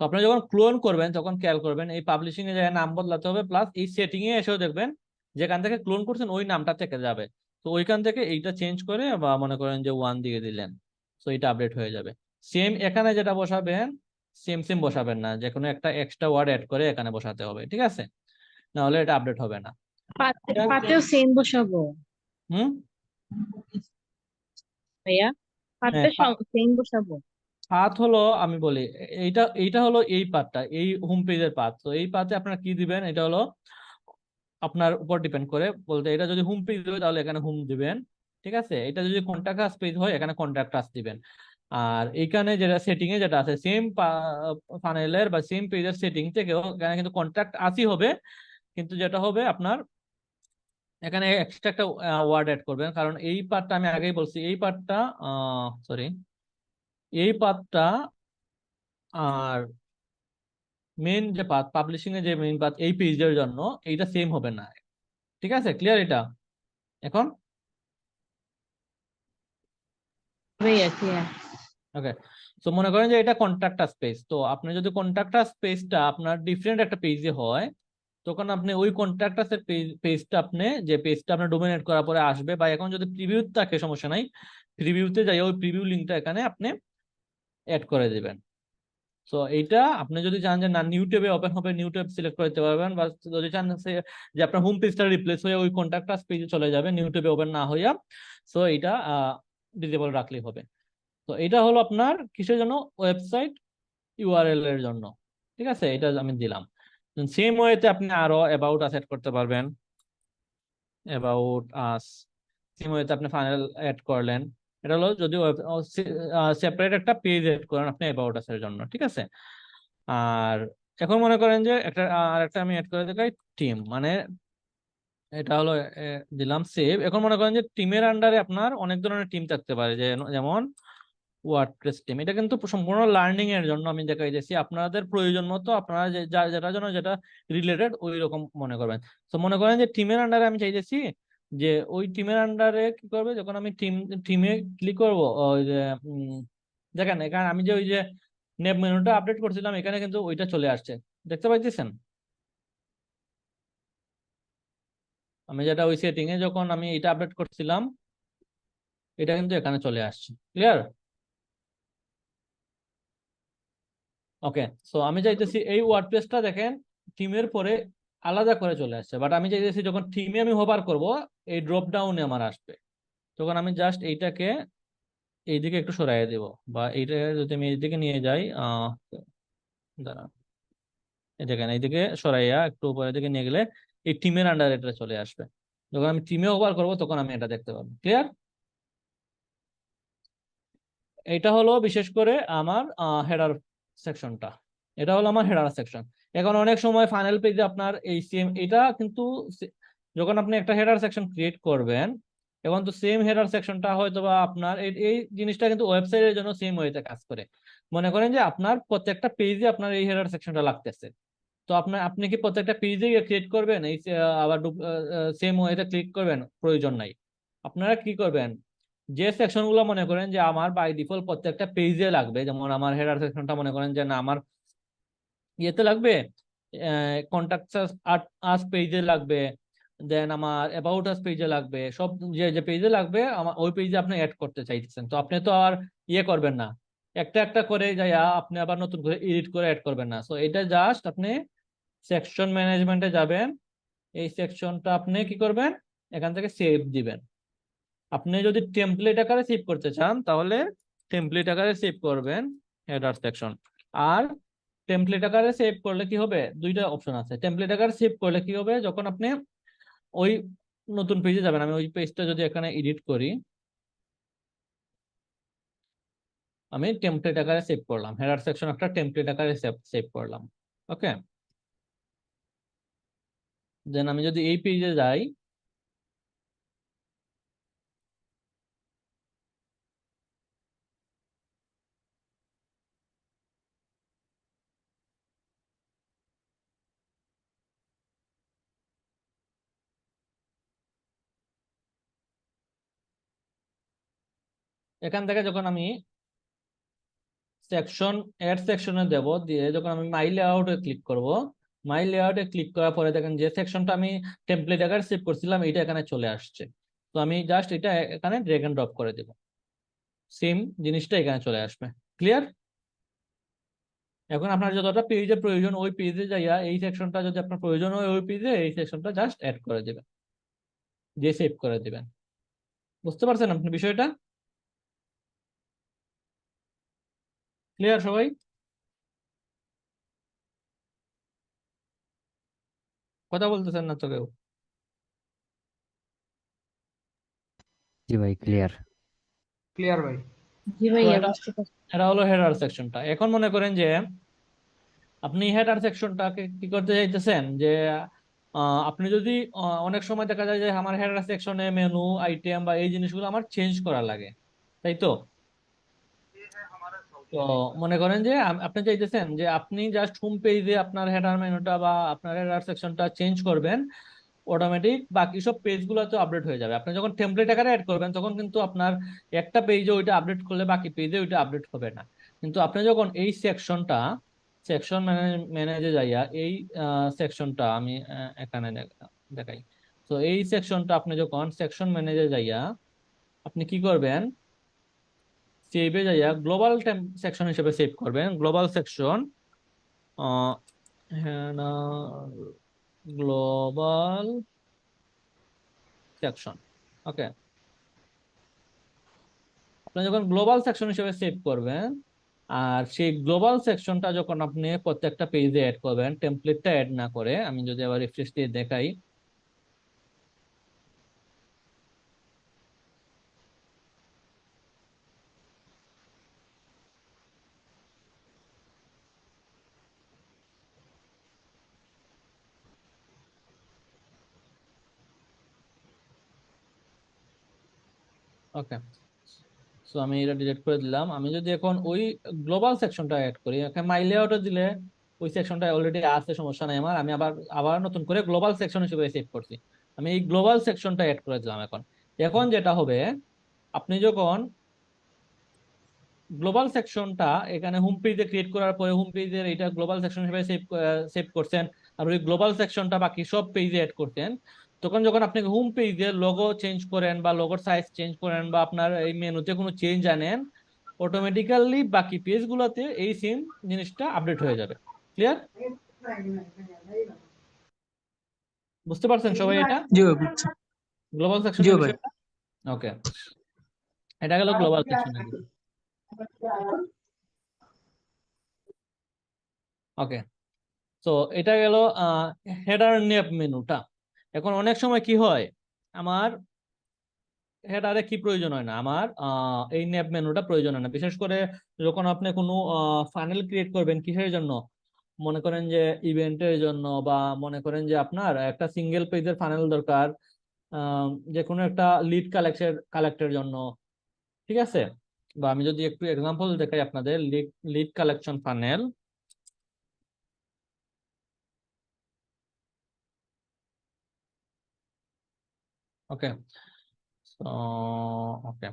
তো আপনি যখন ক্লোন করবেন তখন খেয়াল করবেন এই পাবলিশিং এর জায়গায় নাম বদলাতে হবে, প্লাস এই সেটিং এ এসেও দেখবেন যেখান থেকে ক্লোন করছেন ওই নামটা থেকে যাবে। তো ওইখান থেকে এইটা চেঞ্জ করে বা মনে করেন যে 1 দিয়ে দিলেন, তো এটা আপডেট হয়ে যাবে। সেম এখানে যেটা বসাবেন, সেম সেম বসাবেন না, যে কোনো একটা এক্সট্রা ওয়ার্ড অ্যাড করে এখানে বসাতে হবে, ঠিক আছে, না হলে এটা আপডেট হবে না। পাতেও সেম বসাবো হুম। ভাইয়া, পাতে হ্যাঁ, সেম বসাবো। পাথ হলো, আমি বলি, এইটা এইটা হলো এই পাথটা, এই হোম পেজের পাথ। তো এই পাথে আপনারা কি দিবেন, এটা হলো আপনার উপর ডিপেন্ড করে, বলতে এটা যদি হোম পেজ হয় তাহলে এখানে হোম দিবেন, ঠিক আছে, এটা যদি কন্টাক্ট আস পেজ হয় এখানে কন্টাক্ট আস দিবেন। আর এইখানে যেটা সেটিং এ যেটা আছে সেম ফানেলের বা সেম পেজের সেটিং থেকেও এখানে কিন্তু কন্টাক্ট আসই হবে, কিন্তু যেটা হবে আপনার এখানে এক্সট্রা একটা ওয়ার্ড অ্যাড করবেন, কারণ এই পার্টটা আমি আগেই বলছি, এই পার্টটা সরি, এই পার্টটা আর মেইন যে পাথ, পাবলিশিং এর যে মেইন পাথ এই পেজের জন্য এইটা সেম হবে না, ঠিক আছে, ক্লিয়ার এটা এখন? ভাইয়া ক্লিয়ার। ওকে, তো মনে করেন যে এটা কন্ট্রাক্টর স্পেস, তো আপনি যদি কন্ট্রাক্টর স্পেসটা আপনার ডিফারেন্ট একটা পেজে হয়, তখন আপনি ওই কন্ট্রাক্টর পেজটা আপনি যে পেজটা আপনার ডোমিনেট করার পরে আসবে, বা এখন যদি প্রিভিউ থাকে সমস্যা নাই, প্রিভিউতে যাই ওই প্রিভিউ লিঙ্কটা এখানে আপনি অ্যাড করে দিবেন। তো এইটা আপনি যদি চান যে না নিউ ট্যাবে ওপেন হবে, নিউ ট্যাব সিলেক্ট করতে পারবেন, বা যদি চান যে আপনার হোম পেজটা রিপ্লেস হয়ে ওই কন্ট্রাক্টর পেজে চলে যাবে, নিউ ট্যাবে ওপেন না হইয়া, সো এটা ডিসেবল রাখলেই হবে। তো এটা হলো আপনার কিসের জন্য, ওয়েবসাইট ইউআরএল এর জন্য, ঠিক আছে, এটা আমি দিলাম। সেম ওয়েতে আপনি আরো অ্যাবাউট আস এড করতে পারবেন, অ্যাবাউট আস, সেম ওয়েতে আপনি ফাইনাল অ্যাড করলেন, এটা হলো যদি সেপারেট একটা পেজ এড করেন আপনি অ্যাবাউট আস এর জন্য, ঠিক আছে। আর এখন মনে করেন যে একটা আর একটা আমি অ্যাড করে দেখাই, টিম, মানে এটা হলো দিলাম সেভ। এখন মনে করেন যে টিমের আন্ডারে আপনার অনেক ধরনের টিম থাকতে পারে, যে যেমন ওয়ার্ডপ্রেস টিম, এটা কিন্তু সম্পূর্ণ লার্নিং এর জন্য আমি দেখাই দিয়েছি, আপনাদের প্রয়োজন মতো আপনারা যেটার জন্য যেটা রিলেটেড ওই রকম মনে করবেন। তো মনে করেন যে টিমের আন্ডারে আমি চাইতেছি যে ওই টিমের আন্ডারে কি করবে, যখন আমি টিমে ক্লিক করব, ওই যে দেখেন এখানে আমি যে ওই যে নেভ মেনুটা আপডেট করছিলাম এখানে কিন্তু ওইটা চলে আসছে, দেখতে পাইতেছেন? আমি যেটা ওই সেটিং এ যখন আমি এটা আপডেট করছিলাম এটা কিন্তু এখানে চলে আসছে, ক্লিয়ার? ওকে, সো আমি চাইতেছি এই ওয়ার্ডপ্রেসটা দেখেন টিমের পরে আলাদা করে চলে আসছে, বাট আমি চাইতেছি যখন টিমে আমি হোভার করব এই ড্রপ ডাউনে আমার আসবে, তখন আমি জাস্ট এইটাকে এইদিকে একটু সরাইয়ে দেব, বা এইটা যদি আমি এইদিকে নিয়ে যাই, দাঁড়ান, এই দেখেন এইদিকে সরাইয়া একটু উপরের দিকে নিয়ে গেলে এই টিমের আন্ডারে এটা চলে আসবে। যখন আমি টিমে হোভার করব তখন আমি এটা দেখতে পাবো, ক্লিয়ার? এটা হলো বিশেষ করে আমার হেডার সেকশনটা, এটা হলো আমার হেডার সেকশন। এখন অনেক সময় ফাইনাল পেজে আপনার এই সেম এটা কিন্তু যখন আপনি একটা হেডার সেকশন ক্রিয়েট করবেন, এখন তো সেম হেডার সেকশনটা হয়তো বা আপনার এই জিনিসটা কিন্তু ওয়েবসাইটের জন্য সেম ওয়েতে কাজ করে। মনে করেন যে আপনার প্রত্যেকটা পেজে আপনার এই হেডার সেকশনটা লাগতেছে, তো আপনি কি প্রত্যেকটা পেজে ক্রিয়েট করবেন এই আবার সেম ওয়েতে ক্লিক করবেন? প্রয়োজন নাই। আপনারা কি করবেন, যে সেকশন গুলো মনে করেন যে আমার বাই ডিফল্ট প্রত্যেকটা পেজে লাগবে, যেমন আমার হেডার সেকশনটা মনে করেন যে না আমার ইয়েতে লাগবে, কন্টাক্ট আস পেজে লাগবে, দেন আমার অ্যাবাউট আস পেজে লাগবে, সব যে যে পেজে লাগবে আমার ওই পেজে আপনি অ্যাড করতে চাইতেছেন, তো আপনি তো আর ইয়ে করবেন না, একটা একটা করে যাইয়া আপনি আবার নতুন করে এডিট করে অ্যাড করবেন না। সো এটা জাস্ট আপনি সেকশন ম্যানেজমেন্টে যাবেন, এই সেকশনটা আপনি কি করবেন, এখান থেকে সেভ দিবেন। আপনি যদি টেমপ্লেট আকারে সেভ করতে চান তাহলে টেমপ্লেট আকারে সেভ করবেন হেডার সেকশন। আর টেমপ্লেট আকারে সেভ করলে কি হবে, দুইটা অপশন আছে। টেমপ্লেট আকারে সেভ করলে কি হবে, যখন আপনি ওই নতুন পেজে যাবেন, আমি ওই পেজটা যদি এখানে এডিট করি, আমি টেমপ্লেট আকারে সেভ করলাম, হেডার সেকশন একটা টেমপ্লেট আকারে সেভ করলাম। ওকে, দেন আমি যদি এই পেজে যাই, এখান থেকে যখন আমি সেকশন এড সেকশনে দেব, দিয়ে যখন আমি মাই লেআউটে ক্লিক করব, মাই লেআউটে ক্লিক করার পরে দেখেন যে সেকশনটা আমি টেমপ্লেট আকারে সেভ করছিলাম এটা এখানে চলে আসছে। তো আমি জাস্ট এটা এখানে ড্র্যাগ এন্ড ড্রপ করে দেব, সেম জিনিসটা এখানে চলে আসবে। ক্লিয়ার? এখন আপনার যতটা পেজে প্রয়োজন ওই পেজে যাইয়া এই সেকশনটা যদি আপনার প্রয়োজন হয় ওই পেজে এই সেকশনটা জাস্ট অ্যাড করে দিবেন, দিয়ে সেভ করে দিবেন। বুঝতে পারছেন আপনি বিষয়টা? ক্লিয়ার সবাই? কথা বলতেছেন না তো কেউ? জি ভাই, ক্লিয়ার। ক্লিয়ার ভাই। জি তো ভাইয়া এটা বুঝতে পারছি। এটা হলো হেডার সেকশনটা। এখন মনে করেন যে আপনি হেডার সেকশনটাকে কি করতে চাইতেছেন, যে আপনি যদি অনেক সময় দেখা যায় যে আমার হেডার সেকশনে মেনু আইটেম বা এই জিনিসগুলো আমার চেঞ্জ করা লাগে, তাই তো? তো মনে করেন যে আপনি চাইতেছেন যে আপনি জাস্ট হোম পেজে আপনার হেডার মেনুটা বা আপনার হেডার সেকশনটা চেঞ্জ করবেন, অটোমেটিক বাকি সব পেজগুলো তো আপডেট হয়ে যাবে। আপনি যখন টেমপ্লেট আকারে অ্যাড করবেন তখন কিন্তু আপনার একটা পেজে ওইটা আপডেট করলে বাকি পেজে ওইটা আপডেট হবে না। কিন্তু আপনি যখন এই সেকশনটা সেকশন ম্যানেজে যাইয়া এই সেকশনটা আমি এখানে দেখাই, তো এই সেকশনটা আপনি যখন সেকশন ম্যানেজে যাইয়া আপনি কি করবেন, সেভে যাইয়া গ্লোবাল সেকশন হিসেবে সেভ করবেন। Global section, global section. Okay, আপনি যখন গ্লোবাল সেকশন হিসেবে সেভ করবেন, আর সেই গ্লোবাল সেকশনটা যখন আপনি প্রত্যেকটা পেজে অ্যাড করবেন, টেমপ্লেটটা অ্যাড না করে, আমি যদি আবার রিফ্রেশ দিয়ে দেখাই, ওকে, সো আমি এটা ডিলিট করে দিলাম। আমি যদি এখন ওই গ্লোবাল সেকশনটা অ্যাড করি, এখানে মাই লেআউটে দিলে ওই সেকশনটা অলরেডি আছে, সমস্যা নাই আমার, আমি আবার আবার নতুন করে গ্লোবাল সেকশন হিসেবে সেভ করছি। আমি এই গ্লোবাল সেকশনটা অ্যাড করে দিলাম। এখন এখন যেটা হবে, আপনি যখন গ্লোবাল সেকশনটা এখানে হোম পেজে ক্রিয়েট করার পরে হোম পেজের এটা গ্লোবাল সেকশন হিসেবে সেভ করছেন, আর ওই গ্লোবাল সেকশনটা বাকি সব পেজে অ্যাড করতেন, তখন যখন আপনি হোম পেজের লোগো চেঞ্জ করেন বা লোগোর সাইজ চেঞ্জ করেন বা আপনার এই মেনুতে কোনো চেঞ্জ আনেন, অটোমেটিক্যালি বাকি পেজগুলোতে এই সেম জিনিসটা আপডেট হয়ে যাবে। ক্লিয়ার? বুঝতে পারছেন সবাই এটা জি ভাই বুঝছি। গ্লোবাল জি সেকশনের ভাই। বিষয়টা? ওকে, এটা গেল গ্লোবাল সেকশনের বিষয়। ওকে, তো এটা গেল হেডার নেপ মেনুটা। এখন অনেক সময় কি হয়, আমার হেডারে কি প্রয়োজন হয় না, আমার এই নেপ মেনুটা প্রয়োজন হয় না, বিশেষ করে যখন আপনি কোনো ফানেল ক্রিয়েট করবেন। কিসের জন্য? মনে করেন যে ইভেন্টের জন্য, বা মনে করেন যে আপনার একটা সিঙ্গেল পেজের ফানেল দরকার, যে কোনো একটা লিড কালেক্টের জন্য, ঠিক আছে? বা আমি যদি একটু এক্সাম্পল দেখাই আপনাদের, লিড লিড কালেকশন ফানেল। ওকে, সো ওকে,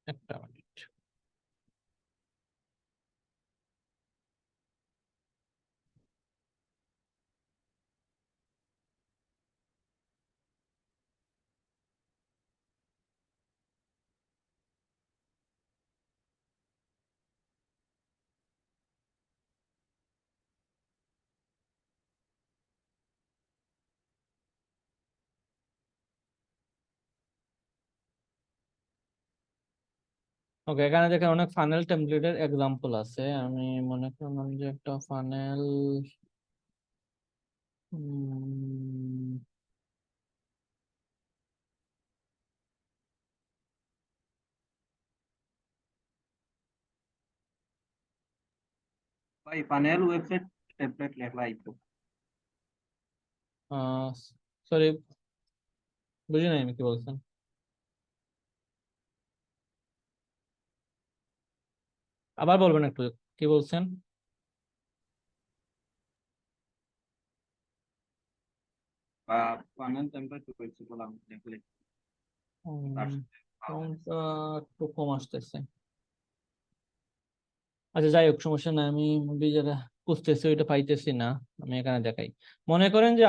একটা মিনিট। ওকে, এখানে দেখেন অনেক ফানেল টেমপ্লেটের এক্সাম্পল আছে। আমি মনে করলাম যে একটা ফানেল, भाई panel website template লেখা আইতো। সরি, বুঝি নাই আমি কি বলছেন। আবার বলবেন একটু, কি বলছেন? বা panel template হয়েছে বললাম দেখলে তার সাথে সাউন্ডটা একটু কম আসতেছে। আচ্ছা, যাই হোক, সমস্যা নাই। আমি মুভি যেটা খুঁজতেছি ওইটা পাইতেছি না। আমি এখানে দেখাই। মনে করেন যে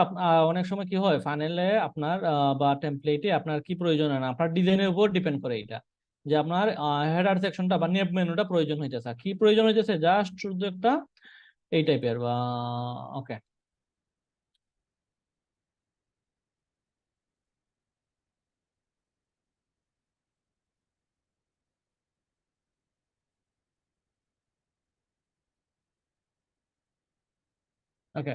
অনেক সময় কি হয় ফানেলে আপনার বা টেমপ্লেটে আপনার কি প্রয়োজন হয় না, আপনার ডিজাইনের উপর ডিপেন্ড করে এটা, যে আপনার হেডার সেকশনটা বা নেভ মেনুটা প্রয়োজন হইতেছে। কি প্রয়োজন হইতেছে? জাস্ট শুধু একটা এই টাইপের বা, ওকে, ওকে।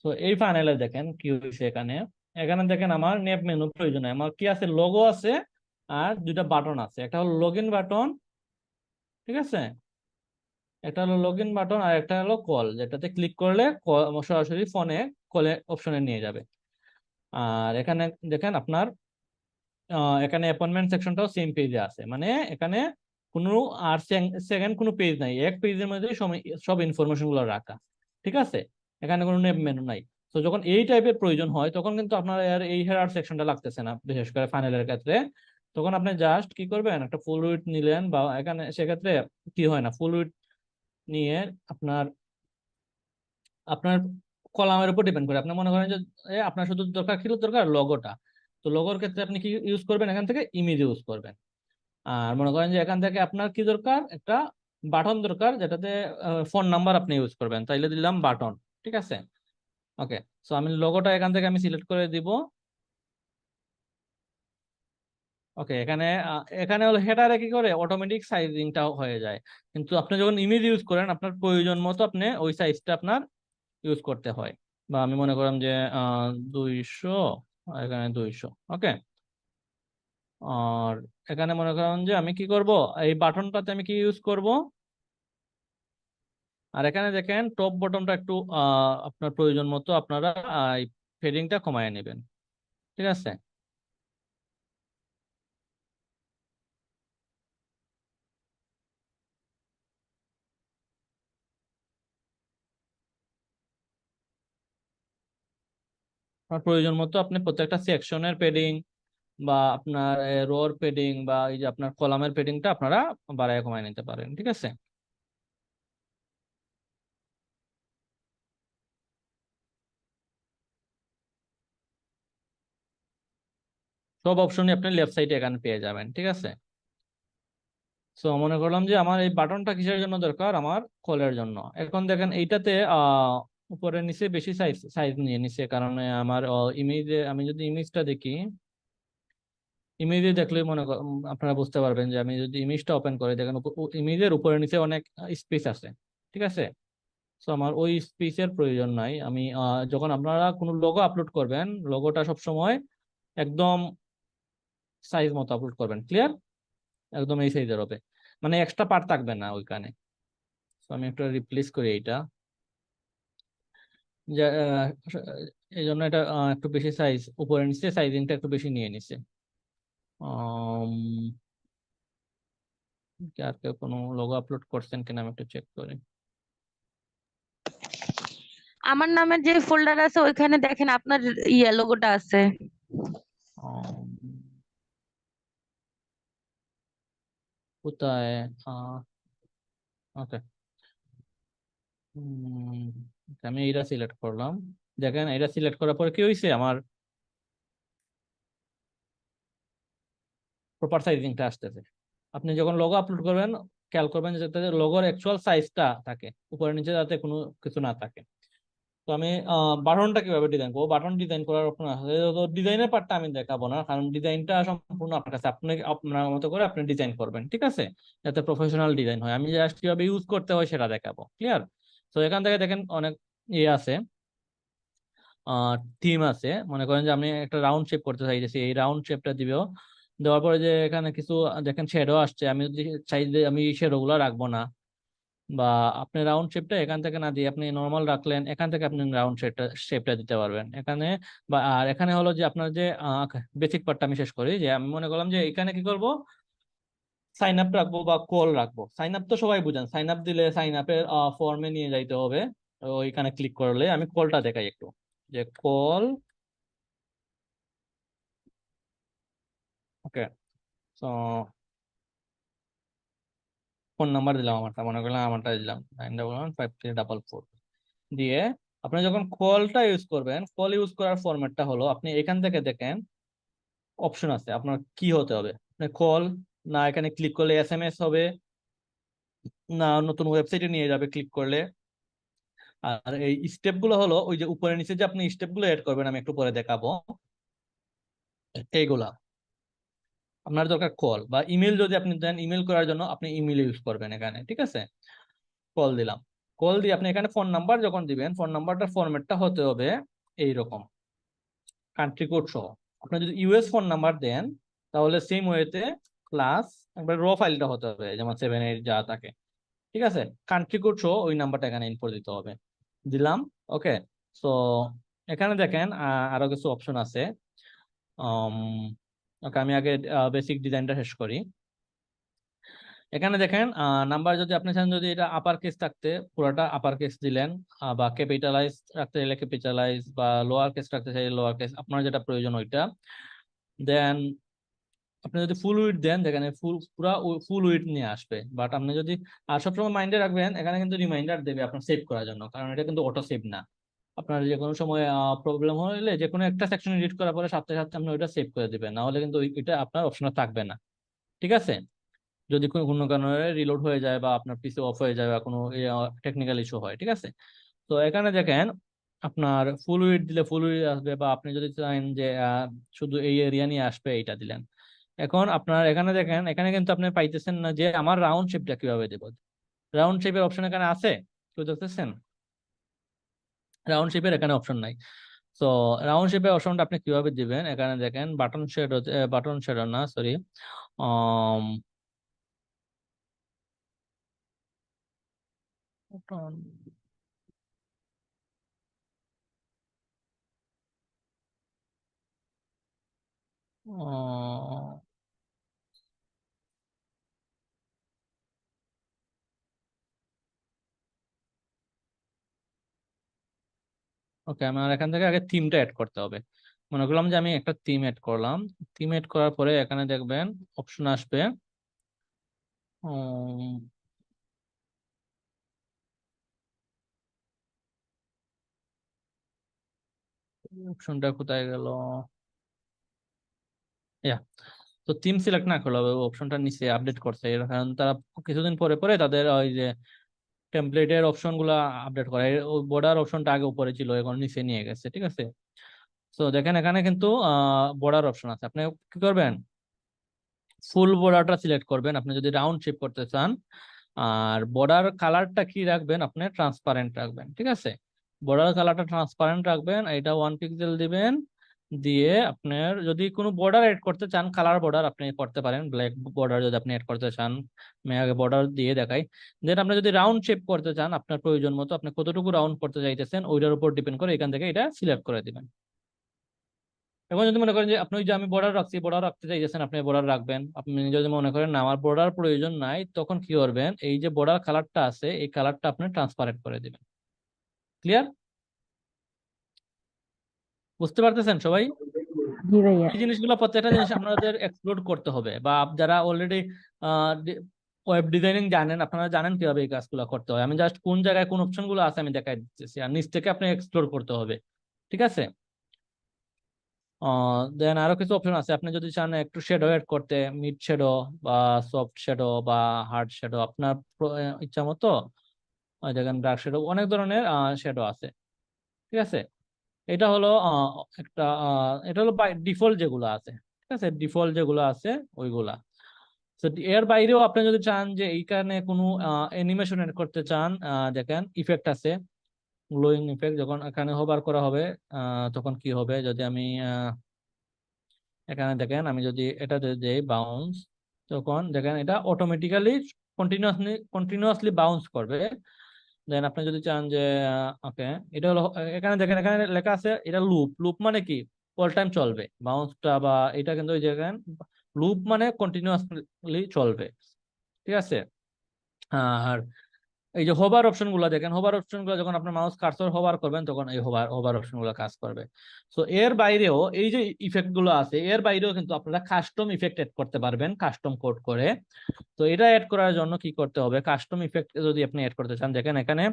তো এই ফানেলে দেখেন কি হয়েছে এখানে। এখানে দেখেন আমার নেভ মেনু প্রয়োজন হয়। আমার কি আছে? লোগো আছে আর দুইটা বাটন আছে। একটা হলো লগ ইন বাটন, ঠিক আছে? একটা হলো লগ ইন বাটন আর একটা হলো কল, যেটাতে ক্লিক করলে সরাসরি ফোনে কলে অপশনে নিয়ে যাবে। আর এখানে দেখেন আপনার এখানে অ্যাপয়েন্টমেন্ট সেকশনটাও সেম পেজে আছে। মানে এখানে কোনো আর সেকেন্ড কোনো পেজ নাই, এক পেজের মধ্যে সব ইনফরমেশন গুলো রাখা, ঠিক আছে? এখানে কোনো নেম মেনু নাই। তো যখন এই টাইপের প্রয়োজন হয় তখন কিন্তু আপনার আর এই হেডার সেকশনটা লাগতেছে না, বিশেষ করে ফাইনালের ক্ষেত্রে। তখন আপনি জাস্ট কি করবেন, একটা ফুল উইডথ নিলেন, বা এখানে সেক্ষেত্রে কি হয় না, ফুল উইডথ নিয়ে আপনার আপনার কলামের উপর ডিপেন্ড করে। আপনি মনে করেন যে আপনার শুধু দরকার, কি দরকার? লগোটা। তো লগোর ক্ষেত্রে আপনি কি ইউজ করবেন? এখান থেকে ইমেজ ইউজ করবেন। আর মনে করেন যে এখান থেকে আপনার কি দরকার, একটা বাটন দরকার, যেটাতে ফোন নাম্বার আপনি ইউজ করবেন, তাইলে দিলাম বাটন, ঠিক আছে? ওকে, সো আমি লোগোটা এখান থেকে আমি সিলেক্ট করে দিব। ওকে, এখানে এখানে হলো হেডারে কি করে অটোমেটিক সাইজিংটা হয়ে যায়। কিন্তু আপনি যখন ইমেজ ইউজ করেন আপনার প্রয়োজন মতো আপনি ওই সাইজটা আপনার ইউজ করতে হয়। বা আমি মনে করলাম যে 200, আর এখানে 200। ওকে, আর এখানে মনে করেন যে আমি কি করব, এই বাটনটাতে আমি কি ইউজ করব। আর এখানে দেখেন টপ বটনটা একটু আপনার প্রয়োজন মতো আপনারা এই ফেডিংটা কমায় নেবেন, ঠিক আছে? আপনার প্রয়োজন মতো আপনি প্রত্যেকটা সেকশনের পেডিং বা আপনার রোর পেডিং বা এই যে আপনার কলামের পেডিংটা আপনারা বাড়ায় কমায় নিতে পারেন, ঠিক আছে? সব অপশনই আপনি লেফট সাইডে এখানে পেয়ে যাবেন, ঠিক আছে? সো মনে করলাম যে আমার এই বাটনটা কিসের জন্য দরকার, আমার কলের জন্য। এখন দেখেন এইটাতে উপরে নিচে বেশি সাইজ সাইজ নিয়ে নিছে, কারণ আমার ইমেজে, আমি যদি ইমেজটা দেখি, ইমেজে দেখলে আপনারা বুঝতে পারবেন যে আমি যদি ইমেজটা ওপেন করে দেখেন ইমেজের উপরে নিচে অনেক স্পেস আছে, ঠিক আছে? তো আমার ওই স্পেসের প্রয়োজন নাই। আমি যখন আপনারা কোনো লোগো আপলোড করবেন, লোগোটা সবসময় একদম সাইজ মতো আপলোড করবেন, ক্লিয়ার? একদম এই সাইজের হবে, মানে এক্সট্রা পার্ট থাকবে না ওইখানে। তো আমি একটা রিপ্লেস করি এইটা, যে এই জন্য এটা একটু বেশি সাইজ উপরে নিচে, সাইজিংটা একটু বেশি নিয়ে নিছে। আর কেউ কোনো লোগো আপলোড করছেন কিনা আমি একটু চেক করি। আমার নামের যে ফোল্ডার আছে ওইখানে দেখেন আপনার ইয়ে লোগোটা আছে। আম, কোথায়? ওকে, আমি এটা সিলেক্ট করলাম। দেখেন এটা সিলেক্ট করার পরে কি হয়েছে, আমার প্রপার সাইজিংটা আসতেছে। আপনি যখন লোগো আপলোড করবেন খেয়াল করবেন যাতে লোগোর অ্যাকচুয়াল সাইজটা থাকে, উপরে নিচে যাতে কোনো কিছু না থাকে। তো আমি বাটনটা কিভাবে ডিজাইন করবো, বাটন ডিজাইন করার অপশন আছে। তো ডিজাইনের পার্টটা আমি দেখাবো না, কারণ ডিজাইনটা সম্পূর্ণ আপনার কাছে, আপনি আপনার মতো করে আপনি ডিজাইন করবেন, ঠিক আছে, যাতে প্রফেশনাল ডিজাইন হয়। আমি জাস্ট কিভাবে ইউজ করতে হয় সেটা দেখাবো, ক্লিয়ার? তো এখান থেকে দেখেন অনেক ইয়ে আছে, থিম আছে। মনে করেন যে আমি একটা রাউন্ড শেপ করতে চাইতেছি, এই রাউন্ড শেপটা দিবেও। দেওয়ার পরে যে এখানে কিছু দেখেন শ্যাডো আসছে, আমি যদি চাই যে আমি শ্যাডো গুলো রাখবো না, বা আপনি রাউন্ড শেপটা এখান থেকে না দিয়ে আপনি নর্মাল রাখলেন, এখান থেকে আপনি রাউন্ড শেপটা দিতে পারবেন এখানে। বা আর এখানে হলো যে আপনার যে বেসিক পার্টটা আমি শেষ করি, যে আমি মনে করলাম যে এখানে কি করব, সাইন আপ রাখবো বা কল রাখবো। সাইন আপ তো সবাই বুঝেন, সাইন আপ দিলে সাইন আপের ফর্মে নিয়ে যাইতে হবে। ওইখানে ক্লিক করলে আমি কলটা দেখাই একটু, যে কল। ওকে, তো ফোন নাম্বার দিলাম, আমারটা মনে করলাম আমারটা দিলাম 9115344 দিয়ে। আপনি যখন কলটা ইউজ করবেন, কল ইউজ করার ফরম্যাটটা হলো, আপনি এখান থেকে দেখেন অপশন আছে আপনার কি হতে হবে। আপনি কল, না এখানে ক্লিক করলে এসএমএস হবে, না নতুন ওয়েবসাইটে নিয়ে যাবে ক্লিক করলে। আর এই স্টেপ গুলো হলো ওই যে উপরে নিচে যে আপনি স্টেপ গুলো এড করবেন, আমি একটু পরে দেখাবো এইগুলা। আপনার দরকার কল বা ইমেল, যদি আপনি দেন ইমেল করার জন্য আপনি ইমেল ইউজ করবেন এখানে, ঠিক আছে। কল দিলাম, কল দিয়ে আপনি এখানে ফোন নাম্বার যখন দিবেন, ফোন নাম্বারটার ফরম্যাটটা হতে হবে এইরকম, কান্ট্রি কোড সহ। আপনি যদি ইউএস ফোন নাম্বার দেন তাহলে সেম ওয়েতে ক্লাস একবার র ফাইলটা হতে হবে, যেমন 7 8 যা থাকে, ঠিক আছে। কান্ট্রি কোড সহ ওই নাম্বারটা এখানে ইনপুট দিতে হবে, দিলাম। ওকে, সো এখানে দেখেন আরো কিছু অপশন আছে। ওকে, আমি আগে বেসিক ডিজাইনটা শেষ করি। এখানে দেখেন নাম্বার যদি আপনি চান, যদি এটা আপার কেস থাকতে পুরোটা আপার কেস দিলেন, বা ক্যাপিটালাইজ রাখতে চাইলে ক্যাপিটালাইজ, বা লোয়ার কেস রাখতে চাইলে লোয়ার কেস, আপনার যেটা প্রয়োজন ওইটা দেন। আপনি যদি ফুল উইডথ দেন, দেখেন পুরা ফুল উইডথ নিয়ে আসবে। বাট আপনি যদি, আর সবসময় মাইন্ডে রাখবেন এখানে কিন্তু রিমাইন্ডার দেবে আপনার সেভ করার জন্য, কারণ এটা কিন্তু অটো সেভ না। আপনার যে কোনো সময় প্রবলেম হলে যে কোনো একটা সেকশন এডিট করার পরে সাথে সাথে আপনি ওইটা সেভ করে দিবেন, না হলে কিন্তু এটা আপনার অপশনে থাকবে না, ঠিক আছে। যদি কোনো কোনো কারণে রিলোড হয়ে যায় বা আপনার পিসি অফ হয়ে যায় বা কোনো টেকনিক্যাল ইস্যু হয়, ঠিক আছে। তো এখানে দেখেন আপনার ফুল উইডথ দিলে ফুল উইডথ আসবে, বা আপনি যদি চান যে শুধু এই এরিয়া নিয়ে আসবে, এইটা দিলেন। এখন আপনার এখানে দেখেন, এখানে কিন্তু আপনি পাইতেছেন না যে আমার রাউন্ড শেপটা কিভাবে দেব। রাউন্ড শেপের অপশন এখানে আছে, কেউ দেখতেছেন? রাউন্ড শেপের এখানে অপশন নাই। তো রাউন্ড শেপের অপশনটা আপনি কিভাবে দিবেন, এখানে দেখেন বাটন শেড, বাটন শেড না সরি, ওকে, আমার এখান থেকে আগে থিমটা অ্যাড করতে হবে। মনে করলাম যে আমি একটা থিম অ্যাড করলাম। থিম অ্যাড করার পরে এখানে দেখবেন অপশন আসবে, অপশনটা কোথায় গেল, ইয়া। তো থিম সিলেক্ট না করলে হবে, অপশনটা নিচে আপডেট করছে, এর কারণ তারা কিছুদিন পরে পরে তাদের ওই যে টেমপ্লেটের অপশন গুলা আপডেট করে। ওই বর্ডার অপশনটা আগে উপরে ছিল, এখন নিচে নিয়ে গেছে, ঠিক আছে। তো দেখেন এখানে কিন্তু বর্ডার অপশন আছে, আপনি কি করবেন, ফুল বর্ডারটা সিলেক্ট করবেন। আপনি যদি রাউন্ড শেপ করতে চান আর বর্ডার কালারটা কি রাখবেন, আপনি ট্রান্সপারেন্ট রাখবেন, ঠিক আছে। বর্ডার কালারটা ট্রান্সপারেন্ট রাখবেন, এটা 1 পিক্সেল দিবেন। দিয়ে আপনার যদি কোনো বর্ডার এড করতে চান, কালার বর্ডার আপনি করতে পারেন, ব্ল্যাক বর্ডার যদি আপনি এড করতে চান, আমি আগে বর্ডার দিয়ে দেখাই। দেন আপনি যদি রাউন্ড শেপ করতে চান, আপনার প্রয়োজন মতো আপনি কতটুকু রাউন্ড করতে চাইতেছেন ওইটার উপর ডিপেন্ড করে এখান থেকে এটা সিলেক্ট করে দিবেন। এখন যদি মনে করেন যে আপনি ওই যে আমি বর্ডার রাখছি, বর্ডার রাখতে চাইছেন, আপনি বর্ডার রাখবেন। আপনি যদি মনে করেন না আমার বর্ডার প্রয়োজন নাই, তখন কি করবেন, এই যে বর্ডার কালারটা আছে এই কালারটা আপনি ট্রান্সপারেন্ট করে দিবেন। ক্লিয়ার? বুঝতে পারতেছেন সবাই? জি ভাইয়া। এই জিনিসগুলো প্রত্যেকটা জিনিস আপনাদের এক্সপ্লোর করতে হবে, বা যারা অলরেডি ওয়েব ডিজাইনিং জানেন, আপনারা জানেন কিভাবে এই কাজগুলো করতে হয়। আমি জাস্ট কোন জায়গায় কোন অপশন গুলো আছে আমি দেখাই দিচ্ছি, আর নিচ থেকে আপনি এক্সপ্লোর করতে হবে, ঠিক আছে। দেন আরো কিছু অপশন আছে, আপনি যদি চান একটু শ্যাডো এড করতে, মিড শ্যাডো বা সফট শ্যাডো বা হার্ড শ্যাডো, আপনার ইচ্ছা মতো। দেখেন ডার্ক শ্যাডো, অনেক ধরনের শ্যাডো আছে, ঠিক আছে। এটা হলো একটা এটা হলো বাই ডিফল্ট যেগুলো আছে, ঠিক আছে, ডিফল্ট যেগুলো আছে ওইগুলা। তো এর বাইরেও আপনি যদি চান যে এইখানে কোনো অ্যানিমেশন এড করতে চান, দেখেন ইফেক্ট আছে, গ্লোয়িং ইফেক্ট। যখন এখানে হোভার করা হবে তখন কি হবে, যদি আমি এখানে দেখেন, আমি যদি এটা দেই বাউন্স, তখন দেখেন এটা অটোমেটিক্যালি কন্টিনিউয়াসলি বাউন্স করবে। দেন আপনি যদি চান যে ওকে, এটা হলো এখানে দেখেন, এখানে লেখা আছে এটা লুপ। লুপ মানে কি, অল টাইম চলবে বাউন্সটা, বা এটা কিন্তু ওই যে লুপ মানে কন্টিনিউয়াসলি চলবে, ঠিক আছে। আর এই যে হোভার অপশন গুলো দেখেন, হোভার অপশন গুলো যখন আপনার মাউস কার্সর হোভার করবেন তখন এই হোভার হোভার অপশন গুলো কাজ করবে। তো এর বাইরেও এই যে ইফেক্ট গুলো আছে, এর বাইরেও কিন্তু আপনারা কাস্টম ইফেক্ট এড করতে পারবেন কাস্টম কোড করে। তো এটা এড করার জন্য কি করতে হবে, কাস্টম ইফেক্ট যদি আপনি এড করতে চান, দেখেন এখানে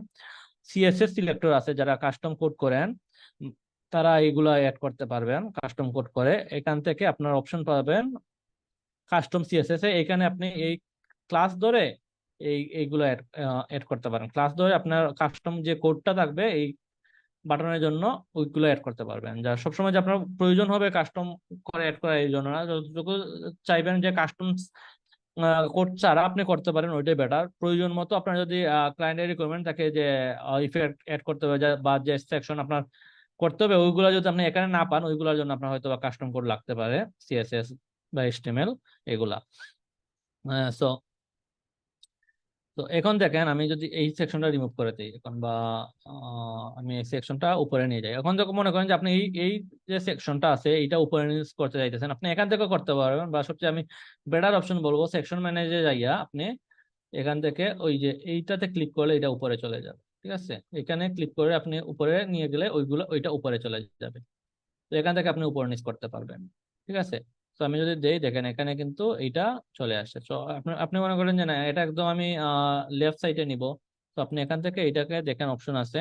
সিএসএস সিলেক্টর আছে, যারা কাস্টম কোড করেন তারা এইগুলা এড করতে পারবেন কাস্টম কোড করে। এখান থেকে আপনার অপশন পাবেন কাস্টম সিএসএস এ, এখানে আপনি এই ক্লাস ধরে এইগুলো এড করতে পারেন। ক্লাস ধরে আপনার কাস্টম যে কোডটা থাকবে এই বাটনের জন্য ওইগুলো এড করতে পারবেন। যা সবসময় যে আপনার প্রয়োজন হবে কাস্টম করে এড করা, এই জন্য না, যতটুকু চাইবেন যে কাস্টম কোড ছাড়া আপনি করতে পারেন ওইটাই বেটার। প্রয়োজন মতো আপনার যদি ক্লায়েন্টের রিকোয়ারমেন্ট থাকে যে ইফেক্ট এড করতে হবে বা যে সেকশন আপনার করতে হবে, ওইগুলো যদি আপনি এখানে না পান, ওইগুলোর জন্য আপনার হয়তো কাস্টম কোড লাগতে পারে, সিএসএস বা এইচটিএমএল এগুলা। সো তো এখন দেখেন, আমি যদি এই সেকশনটা রিমুভ করে দিই এখন, বা আমি এই সেকশনটা উপরে নিয়ে যাই, এখন যখন মনে করেন যে আপনি এই এই যে সেকশনটা আছে এইটা উপরে নিয়ে করতে চাইতেছেন, আপনি এখান থেকে করতে পারবেন। বা সবচেয়ে আমি বেটার অপশন বলবো, সেকশন ম্যানেজে যাইয়া আপনি এখান থেকে ওই যে এইটাতে ক্লিক করলে এটা উপরে চলে যাবে, ঠিক আছে। এখানে ক্লিক করে আপনি উপরে নিয়ে গেলে ওইটা উপরে চলে যাবে। তো এখান থেকে আপনি উপর নিচ করতে পারবেন, ঠিক আছে। তো আমি যদি দেই, দেখেন এখানে কিন্তু এইটা চলে আসে। তো আপনি আপনি মনে করেন যে না এটা একদম আমি লেফট সাইডে নিব, তো আপনি এখান থেকে এটাকে দেখেন অপশন আছে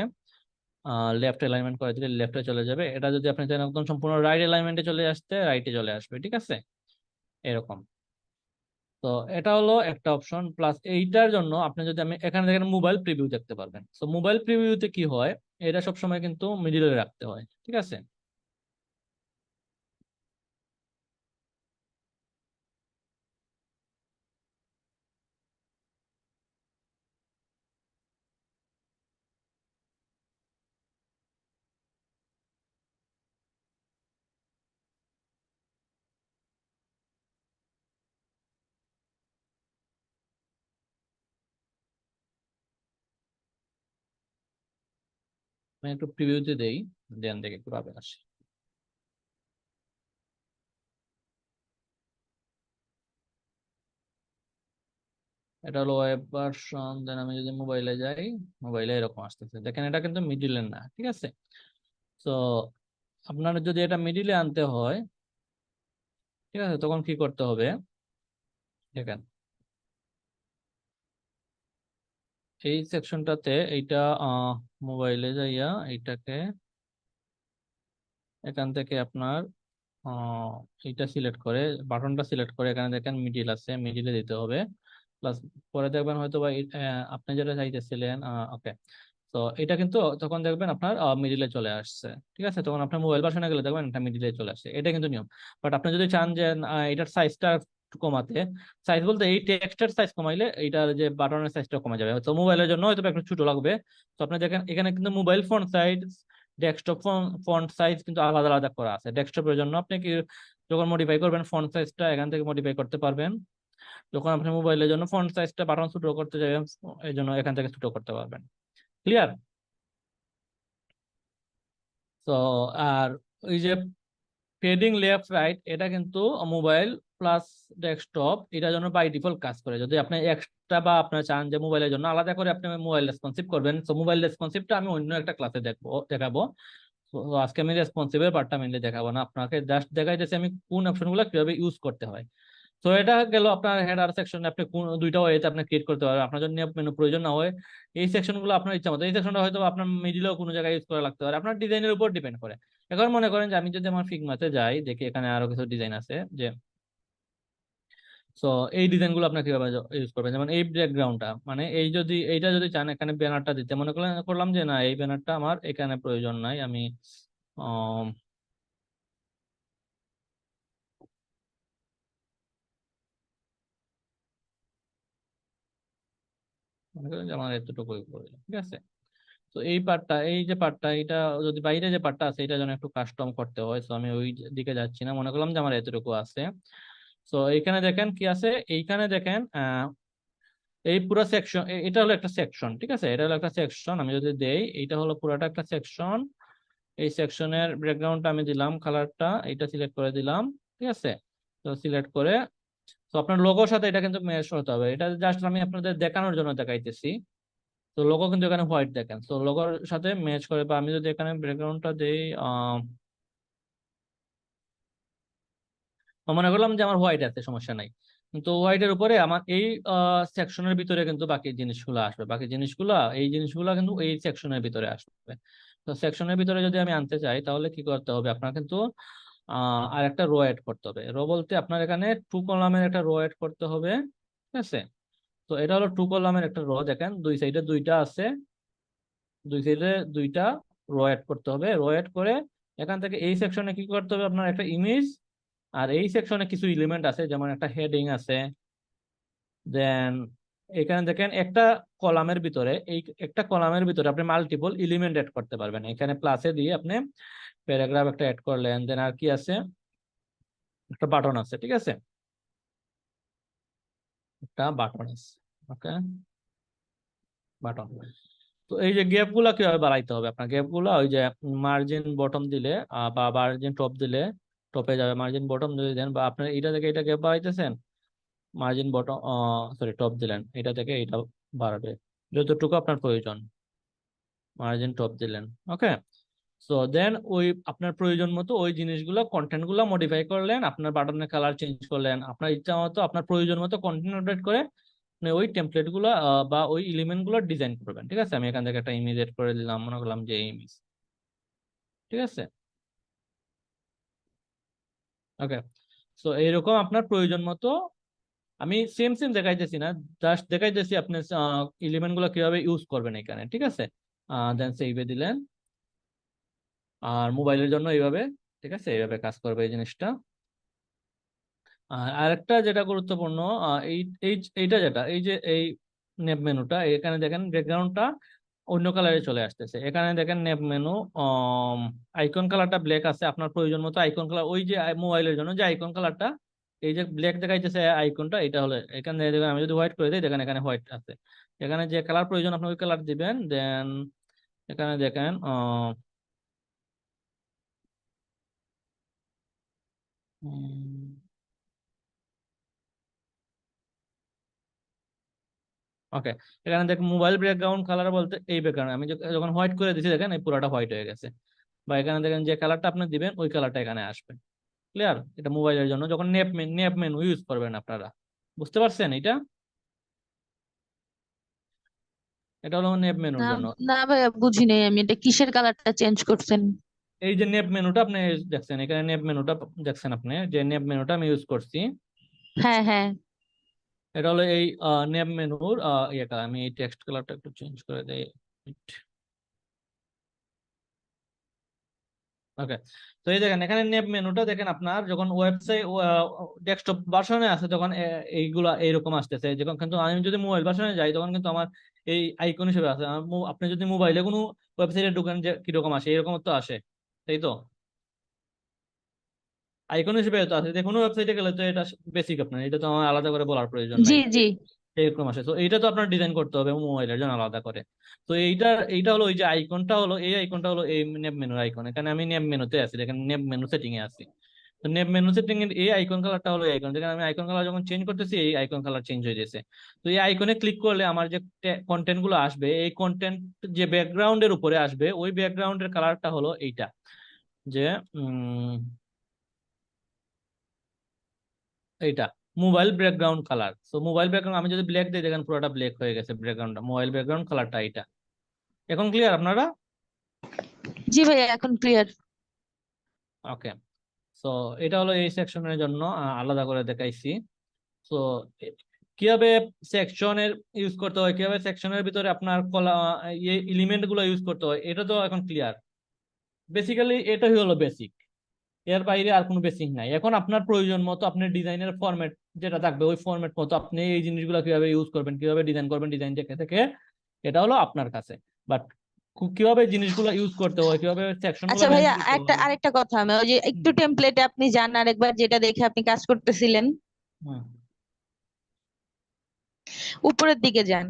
লেফট অ্যালাইনমেন্ট করে দিলে লেফটে চলে যাবে। এটা যদি আপনি চান একদম সম্পূর্ণ রাইট অ্যালাইনমেন্টে চলে আসতে, রাইটে চলে আসবে, ঠিক আছে, এরকম। তো এটা হলো একটা অপশন। প্লাস এইটার জন্য আপনি যদি আমি এখানে দেখেন মোবাইল প্রিভিউ দেখতে পারবেন। তো মোবাইল প্রিভিউতে কি হয়, এটা সবসময় কিন্তু মিডিলে রাখতে হয়, ঠিক আছে। আমি একটু প্রিভিউতে দেই, দেন দেখে একটু পাবেন আসে। এটা হলো ওয়েব ভার্সন। দেন আমি যদি মোবাইলে যাই, মোবাইলে এরকম আসতেছে, দেখেন এটা কিন্তু মিডিলে না, ঠিক আছে। তো আপনার যদি এটা মিডিলে আনতে হয়, ঠিক আছে, তখন কি করতে হবে, দেখেন এই সেকশনটাতে এইটা মোবাইলে যাইয়া এইটাকে এখান থেকে আপনার এইটা সিলেক্ট করে, বাটনটা সিলেক্ট করে এখানে দেখেন মিডিল আছে, মিডিলে দিতে হবে। প্লাস পরে দেখবেন হয়তো বা আপনি যেটা চাইতেছিলেন, ওকে, তো এটা কিন্তু তখন দেখবেন আপনার মিডিলে চলে আসছে, ঠিক আছে। তখন আপনার মোবাইল ভার্সনে গেলে দেখবেন এটা মিডিলে চলে আসছে, এটা কিন্তু নিয়ম। বাট আপনি যদি চান যে এটার সাইজটা একটু কমাতে, সাইজ বলতে এই টেক্সটের সাইজ কমাইলে এইটার যে বাটনের সাইজটা কমে যাবে। তো মোবাইলের জন্য হয়তো একটু ছোট লাগবে। তো আপনি দেখেন এখানে কিন্তু mobile font size, desktop font size কিন্তু আলাদা আলাদা করা আছে। ডেস্কটপের জন্য আপনি কি যখন মডিফাই করবেন ফন্ট সাইজটা এখান থেকে মডিফাই করতে পারবেন। যখন আপনি মোবাইলের জন্য ফন্ট সাইজটা বাটন ছোট করতে যাবেন, এই জন্য এখান থেকে ছোট করতে পারবেন। ক্লিয়ার? তো আর ওই যে ফেডিং লেফট রাইট, এটা কিন্তু মোবাইল প্লাস ডেস্কটপ এটার জন্য বাই ডিফল্ট কাজ করে। যদি আপনি এক্সট্রা বা আপনার চান যে মোবাইলের জন্য আলাদা করে আপনি মোবাইল রেসপন্সিভ করবেন, তো মোবাইল রেসপন্সিভটা আমি অন্য একটা ক্লাসে দেখাবো। তো আজকে আমি রেসপন্সিভের পার্টটা মেনলি দেখাবো না, আপনাকে জাস্ট দেখাইতেছি আমি কোন অপশনগুলো কিভাবে ইউজ করতে হয়। তো এটা গেল আপনার হেডার সেকশন, আপনি কোন দুইটা ওয়েতে আপনি ক্রিয়েট করতে পারবেন। আপনার যদি মেনু প্রয়োজন না হয়, এই সেকশনগুলো আপনার ইচ্ছা মতো, এই সেকশনটা হয়তো আপনার মিডিলেও কোনো জায়গায় ইউজ করা লাগতে পারে, আপনার ডিজাইনের উপর ডিপেন্ড করে। এখন মনে করেন যে আমি যদি আমার ফিগমাতে যাই, দেখি এখানে আরো কিছু ডিজাইন আছে যে, সো এই ডিজাইনগুলো আপনার কিভাবে ইউজ করবেন। যেমন এই ব্যাকগ্রাউন্ডটা, মানে এই যদি এইটা যদি চান এখানে ব্যানারটা দিতে, মনে করলাম যে না এই ব্যানারটা আমার এখানে প্রয়োজন নাই, আমি আহ মনে করেন যে আমার এতটুকুই প্রয়োজন, ঠিক আছে। তো এই পার্টটা, এই যে পার্টটা, এটা যদি বাইরে যে পার্টটা আছে এটা যেন একটু কাস্টম করতে হয়, তো আমি ওই দিকে যাচ্ছি না, মনে করলাম যে আমার এতটুকু আছে। তো এইখানে দেখেন কি আছে, এইখানে দেখেন এই পুরো সেকশন, এটা হলো একটা সেকশন, ঠিক আছে, এটা হলো একটা সেকশন। আমি যদি দেই এইটা হলো পুরোটা একটা সেকশন। এই সেকশনের ব্যাকগ্রাউন্ডটা আমি দিলাম কালারটা, এটা সিলেক্ট করে দিলাম, ঠিক আছে। তো সিলেক্ট করে, তো আপনার লোগোর সাথে এটা কিন্তু ম্যাচ হতে হবে। এটা জাস্ট আমি আপনাদের দেখানোর জন্য দেখাইতেছি। তো লোগো কিন্তু এখানে হোয়াইট দেখেন, তো লোগোর সাথে ম্যাচ করে। বা আমি যদি এখানে ব্যাকগ্রাউন্ডটা দেই মনে করলাম যে আমার হোয়াইট আছে, সমস্যা নাই। কিন্তু হোয়াইটের উপরে আমার এই সেকশনের ভিতরে কিন্তু বাকি জিনিসগুলো আসবে, বাকি জিনিসগুলো এই জিনিসগুলো কিন্তু এই সেকশনের ভিতরে আসবে। তো সেকশনের ভিতরে যদি আমি আনতে চাই তাহলে কি করতে হবে, আপনার কিন্তু আর একটা রো এড করতে হবে। রো বলতে আপনার এখানে টু কলামের একটা রো এড করতে হবে, ঠিক আছে। তো এটা হলো টু কলামের একটা রো, দেখেন দুই সাইডে দুইটা আছে, দুই সাইডে দুইটা রো এড করতে হবে। রো এড করে এখান থেকে এই সেকশনে কি করতে হবে, আপনার একটা ইমেজ, আর এই সেকশনে কিছু এলিমেন্ট আছে, যেমন একটা হেডিং আছে। দেন এখানে দেখেন একটা কলামের ভিতরে, এই একটা কলামের ভিতরে আপনি মাল্টিপল এলিমেন্ট এড করতে পারবেন। এখানে প্লাসে দিয়ে আপনি প্যারাগ্রাফ একটা এড করলেন। দেন আর কি আছে, একটা বাটন আছে, ঠিক আছে, একটা বাটন আছে, ওকে, বাটন। তো এই যে গ্যাপ গুলা কিভাবে বাড়াইতে হবে, আপনার গ্যাপ গুলা ওই যে মার্জিন বটম দিলে বা মার্জিন টপ দিলে টপে যাবে, মার্জিন বটম যদি দেন, বা আপনার এটা থেকে এটা গ্যাপ বাড়াইতেছেন, মার্জিন বটম সরি টপ দিলেন, এটা থেকে এটা বাড়াবে যতটুকু আপনার প্রয়োজন, মার্জিন টপ দিলেন, ওকে। সো দেন ওই আপনার প্রয়োজন মতো ওই জিনিসগুলো কন্টেন্ট গুলো মডিফাই করলেন, আপনার বাটনের কালার চেঞ্জ করলেন, আপনার ইচ্ছা মতো আপনার প্রয়োজন মতো কন্টেন্ট আপডেট করে আপনি ওই টেমপ্লেট গুলো বা ওই এলিমেন্ট গুলো ডিজাইন করবেন, ঠিক আছে। আমি এখান থেকে একটা ইমেজ এড করে দিলাম, মনে করলাম যে ইমেজ, ঠিক আছে, ওকে। সো এইরকম আপনার প্রয়োজন মতো, আমি সেম সেম দেখাইতেছি না, জাস্ট দেখাইতেছি আপনি এলিমেন্ট গুলো কিভাবে ইউজ করবেন এখানে, ঠিক আছে। দেন সেভে দিলেন, আর মোবাইলের জন্য এইভাবে, ঠিক আছে, এইভাবে কাজ করবে এই জিনিসটা। আর আরেকটা যেটা গুরুত্বপূর্ণ, এই এই এইটা যেটা, এই যে এই নেপ মেনুটা, এখানে দেখেন ব্যাকগ্রাউন্ডটা অন্য কালারে চলে আসতেছে। এখানে দেখেন নেপ মেনু, আইকন কালারটা ব্ল্যাক আছে, আপনার প্রয়োজন মতো আইকন কালার, ওই যে মোবাইলের জন্য যে আইকন কালারটা, এই যে ব্ল্যাক দেখাইতেছে আইকনটা, এটা হলো এখানে দেখেন। আমি যদি হোয়াইট করে দিই, দেখেন এখানে হোয়াইট আছে। এখানে যে কালার প্রয়োজন আপনি ওই কালার দিবেন। দেন এখানে দেখেন ওকে, এখানে দেখেন মোবাইল ব্যাকগ্রাউন্ড কালার বলতে এই ব্যাকগ্রাউন্ড, আমি যখন হোয়াইট করে দিচ্ছি দেখেন এই পুরোটা হোয়াইট হয়ে গেছে। বা এখানে দেখেন যে কালারটা আপনি দিবেন ওই কালারটা এখানে আসবে। ক্লিয়ার? এটা মোবাইলের জন্য যখন নেপ মেনু ইউজ করবেন আপনারা, বুঝতে পারছেন? এটা হলো নেপ মেনুর না, জন্য। না ভাইয়া বুঝি নাই আমি, এটা কিসের কালারটা চেঞ্জ করছেন? এই যে নেপ মেনুটা আপনি দেখছেন, এখানে নেপ মেনুটা দেখছেন, আপনি যে নেপ মেনুটা আমি ইউজ করছি, হ্যাঁ হ্যাঁ। এটা হলো এই নেপ মেনুর ইয়েটা। আমি এই টেক্সট কালারটা একটু চেঞ্জ করে দেই। ওকে, তো এই দেখেন এখানে নেব মেনুটা দেখেন, আপনার যখন ওয়েবসাইট ডেস্কটপ ভার্সনে আছে তখন এইগুলা এইরকম আসতেছে, যখন কিন্তু আমি যদি মোবাইল ভার্সনে যাই তখন কিন্তু আমার এই আইকন হিসেবে আছে। আপনি যদি মোবাইলে কোনো ওয়েবসাইটে ঢুকেন যে কিরকম আসে, এরকম তো আসে, তাই তো? আইকন হিসেবে তো আছে, যে কোনো ওয়েবসাইটে গেলে তো এটা বেসিক, আপনার এটা তো আমার আলাদা করে বলার প্রয়োজন জি নাই। জি। এরকম আসে, তো এইটা তো আপনার ডিজাইন করতে হবে মোবাইলের জন্য আলাদা করে। তো এইটা হলো ওই যে আইকনটা হলো, এই আইকনটা হলো এই নেব মেনুর আইকন। এখানে আমি নেব মেনুতে আছি, দেখেন নেব মেনু সেটিং এ আছি। তো নেব মেনু সেটিং এর এই আইকন কালারটা হলো এই আইকন, যেখানে আমি আইকন কালার যখন চেঞ্জ করতেছি এই আইকন কালার চেঞ্জ হয়ে যাচ্ছে। তো এই আইকনে ক্লিক করলে আমার যে কন্টেন্ট গুলো আসবে, এই কন্টেন্ট যে ব্যাকগ্রাউন্ডের উপরে আসবে ওই ব্যাকগ্রাউন্ডের কালারটা হলো এইটা, যে এইটা মোবাইল ব্যাকগ্রাউন্ড কালার। তো মোবাইল ব্যাকগ্রাউন্ড আমি যদি ব্ল্যাক দিই, দেখেন পুরোটা ব্ল্যাক হয়ে গেছে ব্যাকগ্রাউন্ডটা, মোবাইল ব্যাকগ্রাউন্ড কালারটা এটা। এখন ক্লিয়ার আপনারা? জি ভাইয়া এখন ক্লিয়ার। ওকে, সো এটা হলো এই সেকশনের জন্য আলাদা করে দেখাইছি। তো কিভাবে সেকশনের ইউজ করতে হয়, কিভাবে সেকশনের ভিতরে আপনার কলা এলিমেন্ট গুলো ইউজ করতে হয়, এটা তো এখন ক্লিয়ার। বেসিক্যালি এটাই হলো বেসিক, এর বাইরে আর কোনো বেসিক নাই। এখন আপনার প্রয়োজন মতো আপনার ডিজাইনের ফরম্যাট যেটা থাকবে ওই ফরম্যাট মতো আপনি এই জিনিসগুলো কিভাবে ইউজ করবেন, কিভাবে ডিজাইন করবেন, ডিজাইন থেকে থেকে এটা হলো আপনার কাছে। বাট কিভাবে জিনিসগুলো ইউজ করতে হয়, কিভাবে সেকশন গুলো আচ্ছা ম্যানেজ ভাইয়া, করতে হয়। আরেকটা কথা, আমি ওই যে একটু হুম, টেমপ্লেটে আপনি যান আরেকবার, যেটা দেখে আপনি কাজ করতেছিলেন, হুম, উপরের দিকে যান,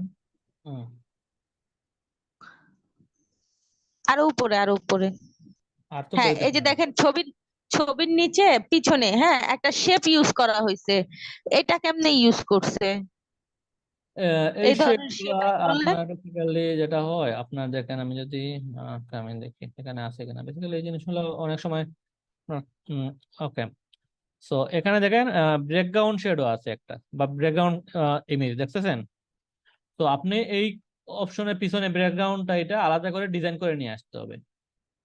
হুম। আরো উপরে, আরো উপরে। আর তো হ্যাঁ, এই কইতেছি যে না। দেখেন ছবির ছবির নিচে পিছনে, হ্যাঁ, একটা শেপ ইউজ করা হয়েছে। এটা কেমনে ইউজ করছে? এই এই শেপ ধরনের গুলা শেপ অ্যাড করলে? আপনার বেসিক্যালি যেটা হয়, আপনার দেখেন আমি যদি আমি দেখি এখানে আছে কিনা, বেসিক্যালি এই জিনিসগুলো অনেক সময় ওকে। সো এখানে দেখেন ব্রেকগ্রাউন্ড শেডও আছে একটা, বা ব্রেকগ্রাউন্ড ইমেজ দেখতেছেন। তো আপনি এই অপশনের পিছনে ব্যাকগ্রাউন্ডটা এটা আলাদা করে ডিজাইন করে নিয়ে আসতে হবে।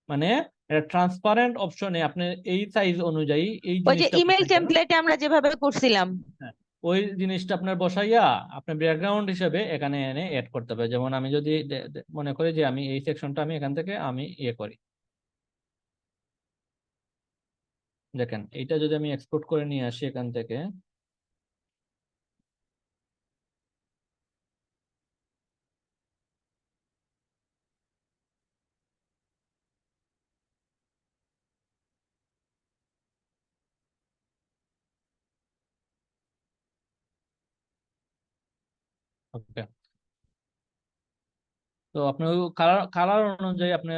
মানে এটা ট্রান্সপারেন্ট অপশনে আপনি এই সাইজ অনুযায়ী এই ওই যে জিনিসটা ইমেল বসাইয়া, টেমপ্লেটে আমরা যেভাবে করছিলাম। হ্যাঁ, ওই জিনিসটা আপনার বসাইয়া আপনার ব্যাকগ্রাউন্ড হিসেবে এখানে এনে এড করতে হবে। যেমন আমি যদি মনে করি যে আমি এই সেকশনটা আমি এখান থেকে আমি ইয়ে করি, দেখেন এইটা যদি আমি এক্সপোর্ট করে নিয়ে আসি এখান থেকে, ওকে। তো আপনি কালার কালার অনুযায়ী আপনি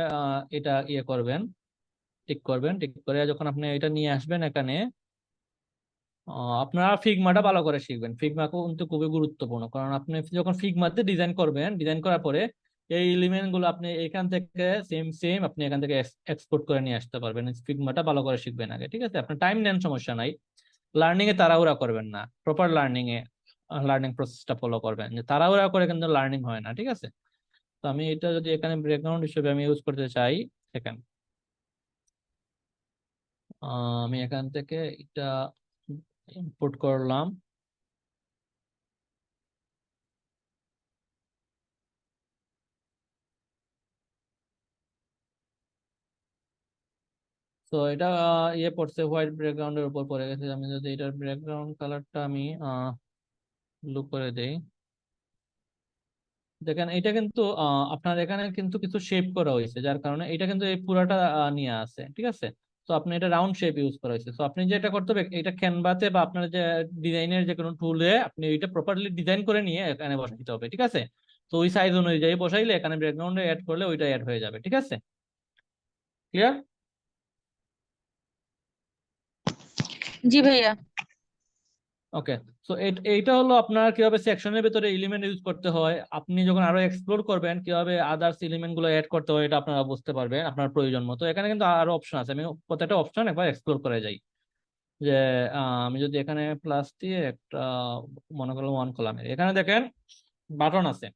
এটা ইয়ে করবেন, টিক করবেন, টিক করে যখন আপনি এটা নিয়ে আসবেন এখানে, আপনারা ফিগমাটা ভালো করে শিখবেন। ফিগমা কিন্তু খুবই গুরুত্বপূর্ণ, কারণ আপনি যখন ফিগমাতে ডিজাইন করবেন, ডিজাইন করার পরে এই এলিমেন্ট গুলো আপনি এখান থেকে সেম সেম আপনি এখান থেকে এক্সপোর্ট করে নিয়ে আসতে পারবেন। ফিগমাটা ভালো করে শিখবেন আগে, ঠিক আছে? আপনি টাইম নেন, সমস্যা নাই। লার্নিং এ তাড়াহুড়া করবেন না, প্রপার লার্নিং এ লার্নিং প্রসেসটা ফলো করবেন, যে তাড়াহুড়া করে কিন্তু লার্নিং হয় না, ঠিক আছে? তো আমি এটা যদি এখানে ব্যাকগ্রাউন্ড হিসেবে আমি ইউজ করতে চাই, সেখানে আমি এখান থেকে এটা ইম্পোর্ট করলাম। তো এটা ইয়ে পড়ছে, হোয়াইট ব্যাকগ্রাউন্ডের উপর পড়ে গেছে। আমি যদি এটার ব্যাকগ্রাউন্ড কালারটা আমি ব্লু করে দেই, দেখেন এটা কিন্তু আপনার এখানে কিন্তু কিছু শেপ করা হয়েছে, যার কারণে এটা কিন্তু এই পুরাটা নিয়ে আসে, ঠিক আছে? তো আপনি এটা রাউন্ড শেপ ইউজ করা হয়েছে। তো আপনি যেটা করতে হবে, এটা ক্যানভাতে বা আপনার যে ডিজাইনের যে কোনো টুলে আপনি এটা প্রপারলি ডিজাইন করে নিয়ে এখানে বসাইতে হবে, ঠিক আছে? তো ওই সাইজ অনুযায়ী বসাইলে এখানে ব্যাকগ্রাউন্ডে অ্যাড করলে ওইটা অ্যাড হয়ে যাবে, ঠিক আছে? ক্লিয়ার? জি ভাইয়া। ওকে। সো এইটা হলো আপনার কিভাবে সেকশনের ভিতরে এলিমেন্ট ইউজ করতে হয়। আপনি যখন আরো এক্সপ্লোর করবেন কিভাবে আদার্স এলিমেন্ট গুলো অ্যাড করতে হয়, এটা আপনারা বুঝতে পারবেন আপনার প্রয়োজন মতো। এখানে কিন্তু আরো অপশন আছে, আমি প্রত্যেকটা অপশন একবার এক্সপ্লোর করে যাই। যে আমি যদি এখানে প্লাস দিয়ে একটা মনে করলাম ওয়ান কলামের, এখানে দেখেন বাটন আছে,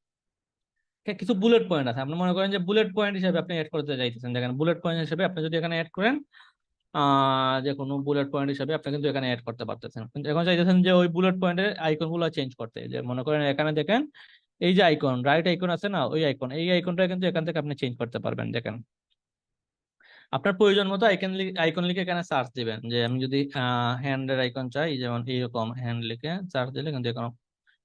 কিছু বুলেট পয়েন্ট আছে। আপনি মনে করেন যে বুলেট পয়েন্ট হিসেবে আপনি অ্যাড করতে চাইতেছেন, দেখেন বুলেট পয়েন্ট হিসেবে আপনি যদি এখানে অ্যাড করেন, যে কোনো বুলেট পয়েন্ট হিসেবে আপনি কিন্তু এখানে অ্যাড করতে পারতেছেন। কিন্তু এখন চাইতেছেন যে ওই বুলেট পয়েন্টের আইকন গুলো চেঞ্জ করতে, যে মনে করেন এখানে দেখেন এই যে আইকন, রাইট আইকন আছে না, ওই আইকন, এই আইকনটা কিন্তু এখান থেকে আপনি চেঞ্জ করতে পারবেন। দেখেন আপনার প্রয়োজন মতো আইকন লিখে এখানে সার্চ দিবেন, যে আমি যদি হ্যান্ডের আইকন চাই, যেমন এইরকম হ্যান্ড লিখে সার্চ দিলে কিন্তু এরকম